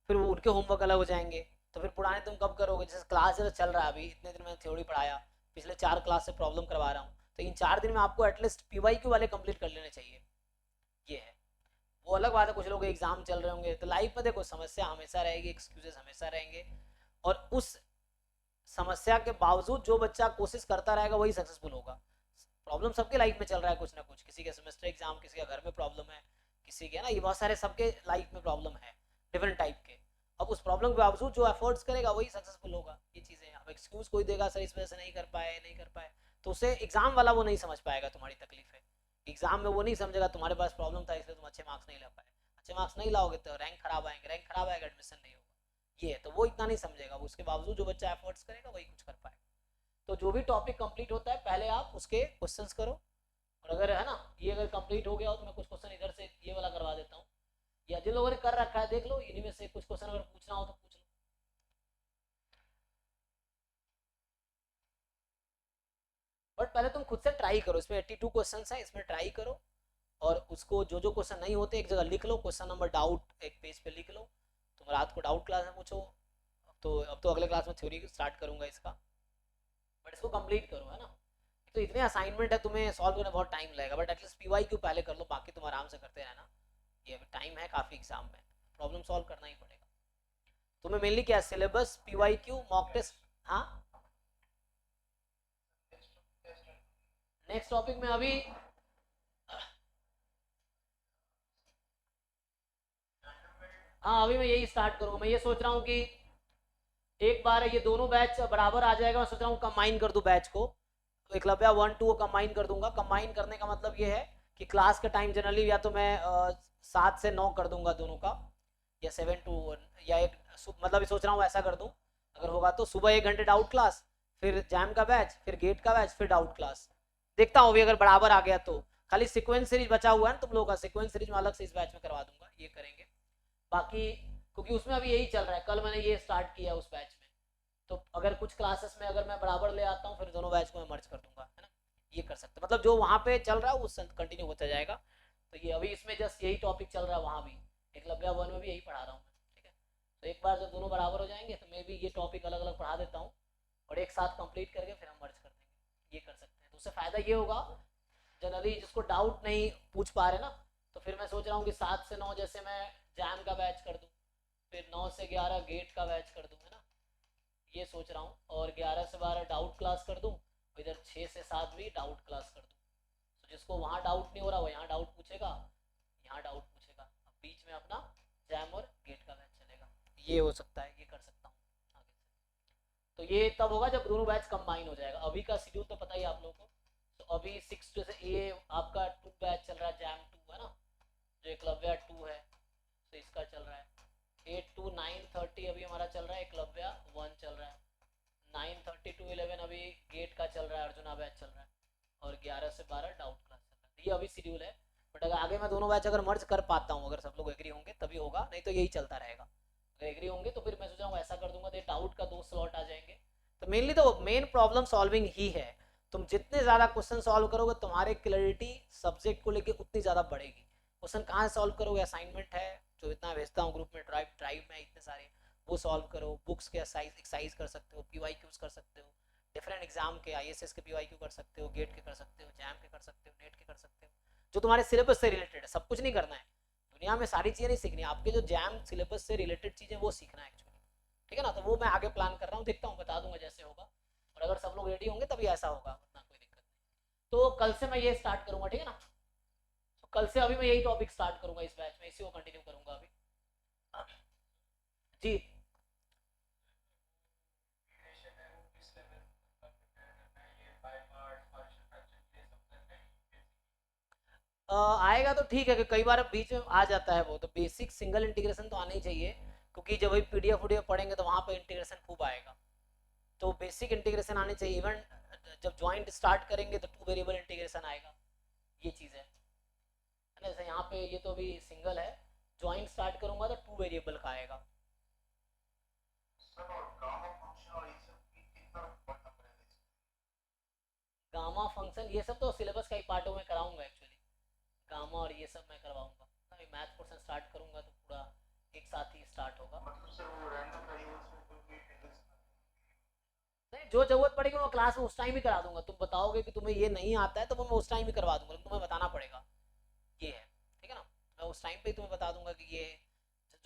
फिर वो उनके होमवर्क अलग हो जाएंगे, तो फिर पुराने तुम कब करोगे? जैसे क्लास जैसे चल रहा है, अभी इतने दिन मैंने थ्योरी पढ़ाया, पिछले 4 क्लास से प्रॉब्लम करवा रहा हूँ, तो इन 4 दिन में आपको एटलीस्ट पीवाईक्यू वाले कंप्लीट कर लेने चाहिए। ये है। वो अलग बात है, कुछ लोग एग्जाम चल रहे होंगे, तो लाइफ में देखो समस्या हमेशा रहेगी, एक्सक्यूजेस हमेशा रहेंगे, और उस समस्या के बावजूद जो बच्चा कोशिश करता रहेगा वही सक्सेसफुल होगा। प्रॉब्लम सबके लाइफ में चल रहा है कुछ ना कुछ, किसी के सेमेस्टर एग्जाम, किसी का घर में प्रॉब्लम है, किसी के ना, ये बहुत सारे सबके लाइफ में प्रॉब्लम है डिफरेंट टाइप के। अब उस प्रॉब्लम के बावजूद जो एफर्ट्स करेगा वही सक्सेसफुल होगा। ये चीज़ें, अब एक्सक्यूज कोई देगा सर इस वजह से नहीं कर पाए, नहीं कर पाए, तो उसे एग्जाम वाला वो नहीं समझ पाएगा तुम्हारी तकलीफ है। एग्जाम में वो नहीं समझेगा तुम्हारे पास प्रॉब्लम था इसलिए तुम अच्छे मार्क्स नहीं ला पाए। अच्छे मार्क्स नहीं लाओगे तो रैंक खराब आएंगे, रैंक खराब आएगा एडमिशन नहीं होगा। ये है, तो वो इतना नहीं समझेगा, उसके बावजूद जो बच्चा एफर्ट्स करेगा वही कुछ कर पाएगा। तो जो भी टॉपिक कंप्लीट होता है पहले आप उसके क्वेश्चंस करो, और अगर है ना ये अगर कंप्लीट हो गया हो तो मैं कुछ क्वेश्चन इधर से ये वाला करवा देता हूँ, या जिन लोगों ने कर रखा है देख लो, इन्हीं में से कुछ क्वेश्चन अगर पूछना हो तो पूछ लो। बट पहले तुम खुद से ट्राई करो, इसमें 82 क्वेश्चन है, इसमें ट्राई करो, और उसको जो जो क्वेश्चन नहीं होते एक जगह लिख लो, क्वेश्चन नंबर डाउट एक पेज पे लिख लो। तुम रात को डाउट क्लास में पूछो, अब तो अगले क्लास में थ्योरी स्टार्ट करूंगा इसका, बट इसको कंप्लीट करो, है ना। तो इतने असाइनमेंट है, तुम्हें सॉल्व करने बहुत टाइम लगेगा, बट एटलीस्ट पीवाईक्यू पहले कर लो, बाकी तुम आराम से करते रहना। ये अभी टाइम है काफ़ी एग्जाम में, प्रॉब्लम सॉल्व करना ही पड़ेगा तुम्हें। मेनली क्या, सिलेबस, पीवाईक्यू, मॉक टेस्ट। हाँ, नेक्स्ट टॉपिक में अभी, हाँ अभी मैं यही स्टार्ट करूँगा। मैं ये सोच रहा हूँ कि एक बार ये दोनों बैच बराबर आ जाएगा, मैं सोच रहा हूँ कंबाइन कर दूँ बैच को, तो एकलव्या 1-2 को कंबाइन कर दूंगा। कंबाइन करने का मतलब ये है कि क्लास का टाइम जनरली या तो मैं 7 से 9 कर दूंगा दोनों का, या 7 to 1, या एक मतलब सोच रहा हूँ ऐसा कर दूँ, अगर होगा तो सुबह 1 घंटे डाउट क्लास, फिर जैम का बैच, फिर गेट का बैच, फिर डाउट क्लास। देखता हूँ अभी अगर बराबर आ गया तो। खाली सीक्वेंस सीरीज बचा हुआ है ना तुम लोगों का, सीक्वेंस सीरीज में अलग से इस बैच में करवा दूंगा, ये करेंगे। बाकी क्योंकि उसमें अभी यही चल रहा है, कल मैंने ये स्टार्ट किया उस बैच में, तो अगर कुछ क्लासेस में अगर मैं बराबर ले आता हूँ फिर दोनों बैच को मैं मर्ज कर दूंगा, है ना। ये कर सकते, मतलब जो वहाँ पे चल रहा है वो कंटिन्यू होता जाएगा। तो ये अभी इसमें जस्ट यही टॉपिक चल रहा है, वहाँ भी एकलव्या 1 में भी यही पढ़ा रहा हूँ मैं, ठीक है। तो एक बार जब दोनों बराबर हो जाएंगे तो मैं भी ये टॉपिक अलग अलग पढ़ा देता हूँ, और एक साथ कंप्लीट करके फिर हम मर्ज कर देंगे, ये कर सकते हैं। तो उससे फ़ायदा ये होगा, जनरली जिसको डाउट नहीं पूछ पा रहे ना, तो फिर मैं सोच रहा हूँ कि 7 से 9 जैसे मैं जैम का बैच कर दूँ, फिर 9 से 11 गेट का बैच कर दूँ, है ना, ये सोच रहा हूँ। और 11 से 12 डाउट क्लास कर दूँ, और इधर 6 से 7 भी डाउट क्लास कर दूँ। तो जिसको वहाँ डाउट नहीं हो रहा वो यहाँ डाउट पूछेगा, यहाँ डाउट पूछेगा, अब बीच में अपना जैम और गेट का बैच चलेगा। ये हो सकता है, ये कर सकता हूँ आगे से। तो ये तब होगा जब दोनों बैच कंबाइन हो जाएगा। अभी का शेड्यूल तो पता ही है आप लोगों को, तो अभी 6 जैसे ये आपका 2 बैच चल रहा है, जैम 2 है ना, जो एकलव्या 2 है, तो इसका चल रहा है 8 to 9:30 अभी हमारा चल रहा है, एकलव्या 1 चल रहा है, 9:30 to 11 अभी गेट का चल रहा है, अर्जुना बैच चल रहा है, और 11 से 12 डाउट क्लास चल रहा है। ये अभी शेड्यूल है, बट अगर आगे मैं दोनों बैच अगर मर्ज कर पाता हूँ, अगर सब लोग एग्री होंगे तभी होगा, नहीं तो यही चलता रहेगा। अगर एग्री होंगे तो फिर मैं सोच रहा हूँ ऐसा कर दूंगा, तो डाउट का 2 स्लॉट आ जाएंगे। तो मेनली तो मेन प्रॉब्लम सॉल्विंग ही है। तुम जितने ज़्यादा क्वेश्चन सॉल्व करोगे तुम्हारे क्लैरिटी सब्जेक्ट को लेकर उतनी ज़्यादा बढ़ेगी। क्वेश्चन कहाँ से सॉल्व करोगे, असाइनमेंट है जो इतना भेजता हूँ ग्रुप में, ड्राइव में इतने सारे, वो सॉल्व करो, बुक्स के एक्सरसाइज कर सकते हो, पीवाईक्यूज कर सकते हो, डिफरेंट एग्जाम के आईएसएस के पीवाईक्यू कर सकते हो, गेट के कर सकते हो, जैम के कर सकते हो, नेट के कर सकते हो, जो तुम्हारे सिलेबस से रिलेटेड है। सब कुछ नहीं करना है दुनिया में, सारी चीज़ें नहीं सीखनी, आपके जो जैम सिलेबस से रिलेटेड चीज़ें वो सीखना है एक्चुअली, ठीक है ना। तो वो मैं आगे प्लान कर रहा हूँ, देखता हूँ, बता दूंगा जैसे होगा, और अगर सब लोग रेडी होंगे तभी ऐसा होगा, उतना कोई दिक्कत नहीं। तो कल से मैं ये स्टार्ट करूंगा, ठीक है ना। तो कल से अभी मैं यही टॉपिक स्टार्ट करूंगा इस बैच में, इसी को कंटिन्यू करूंगा अभी जी। आएगा तो ठीक है, कि कई बार बीच में आ जाता है वो, तो बेसिक सिंगल इंटीग्रेशन तो आना ही चाहिए, क्योंकि जब वही पीडीएफ वीडियो पढ़ेंगे तो वहाँ पे इंटीग्रेशन खूब आएगा। तो बेसिक इंटीग्रेशन आने चाहिए, इवन जब ज्वाइंट स्टार्ट करेंगे तो 2 वेरिएबल इंटीग्रेशन आएगा, ये चीज़ है ना। जैसे यहाँ पे ये तो अभी सिंगल है, ज्वाइंट स्टार्ट करूंगा तो 2 वेरिएबल का आएगा। गामा फंक्शन ये सब तो सिलेबस का ही पार्ट में कराऊंगा एक्चुअली, गामा और ये सब मैं करवाऊंगा। अभी मैथ पोर्शन स्टार्ट करूंगा तो पूरा एक साथ ही स्टार्ट होगा। मतलब सर वो रैंडम वेरिएबल्स में कोई टेबल्स नहीं, जो जरूरत पड़ेगी मैं क्लास में उस टाइम ही करा दूंगा। तुम बताओगे कि तुम्हें ये नहीं आता है तो मैं उस टाइम ही करवा दूंगा, तुम्हें बताना पड़ेगा ये है, ठीक है ना। मैं उस टाइम पे ही तुम्हें बता दूंगा कि ये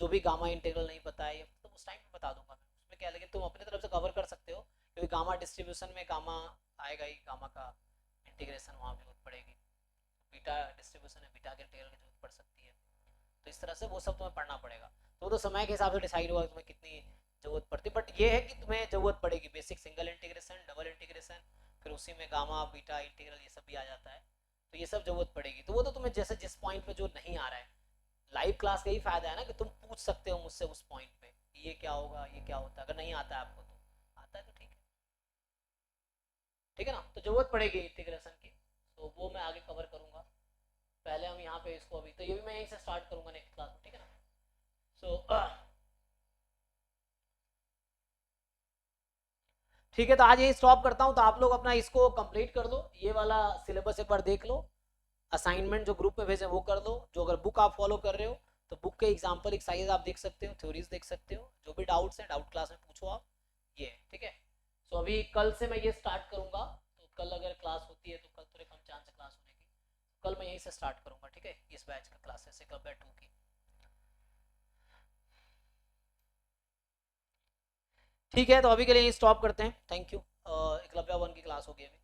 जो भी गामा इंटीग्रल नहीं पता है तो उस टाइम पे बता दूंगा मैं, उसमें क्या है। लेकिन तुम अपनी तरफ से कवर कर सकते हो क्योंकि गामा डिस्ट्रीब्यूशन में गामा आएगा ही, गामा का इंटीग्रेशन वहाँ भी जरूरत पड़ेगी। बीटा डिस्ट्रीब्यूशन में बीटा के इंटीग्रल की जरूरत पड़ सकती है। तो इस तरह से वो सब तुम्हें पढ़ना पड़ेगा। तो समय के हिसाब से डिसाइड होगा तुम्हें कितनी जरूरत पड़ती है। बट ये है कि तुम्हें जरूरत पड़ेगी basic single integration, double integration, फिर उसी में गामा बीटा इंटीग्रल ये सब भी आ जाता है। तो ये सब जरूरत पड़ेगी। तो वो तो तुम्हें जैसे जिस पॉइंट पे जो नहीं आ रहा है, लाइव क्लास का ही फायदा है ना कि तुम पूछ सकते हो मुझसे उस पॉइंट पे ये क्या होगा, ये क्या होता है। अगर नहीं आता है आपको तो आता है तो ठीक है, ठीक है ना। तो जरूरत पड़ेगी इंटीग्रेशन की, तो वो मैं आगे कवर करूंगा। पहले हम यहाँ पे इसको अभी तो ये भी मैं यहीं से स्टार्ट करूंगा नेक्स्ट क्लास में, ठीक है ना। सो ठीक है, तो आज यही स्टॉप करता हूँ। तो आप लोग अपना इसको कंप्लीट कर लो, ये वाला सिलेबस एक बार देख लो, असाइनमेंट जो ग्रुप में भेजे वो कर लो। जो अगर बुक आप फॉलो कर रहे हो तो बुक के एग्जाम्पल एक्सरसाइज आप देख सकते हो, थ्योरीज देख सकते हो। जो भी डाउट्स हैं डाउट क्लास में पूछो आप, ये ठीक है। सो अभी कल से मैं ये स्टार्ट करूंगा, तो कल अगर क्लास होती है तो कल थोड़े कम चांस है क्लास होने की। कल मैं यहीं से स्टार्ट करूंगा, ठीक है, इस बैच का क्लासेस से क्लब 2 की। ठीक है, तो अभी के लिए स्टॉप करते हैं। Thank you. एकलव्य 1 की क्लास होगी अभी।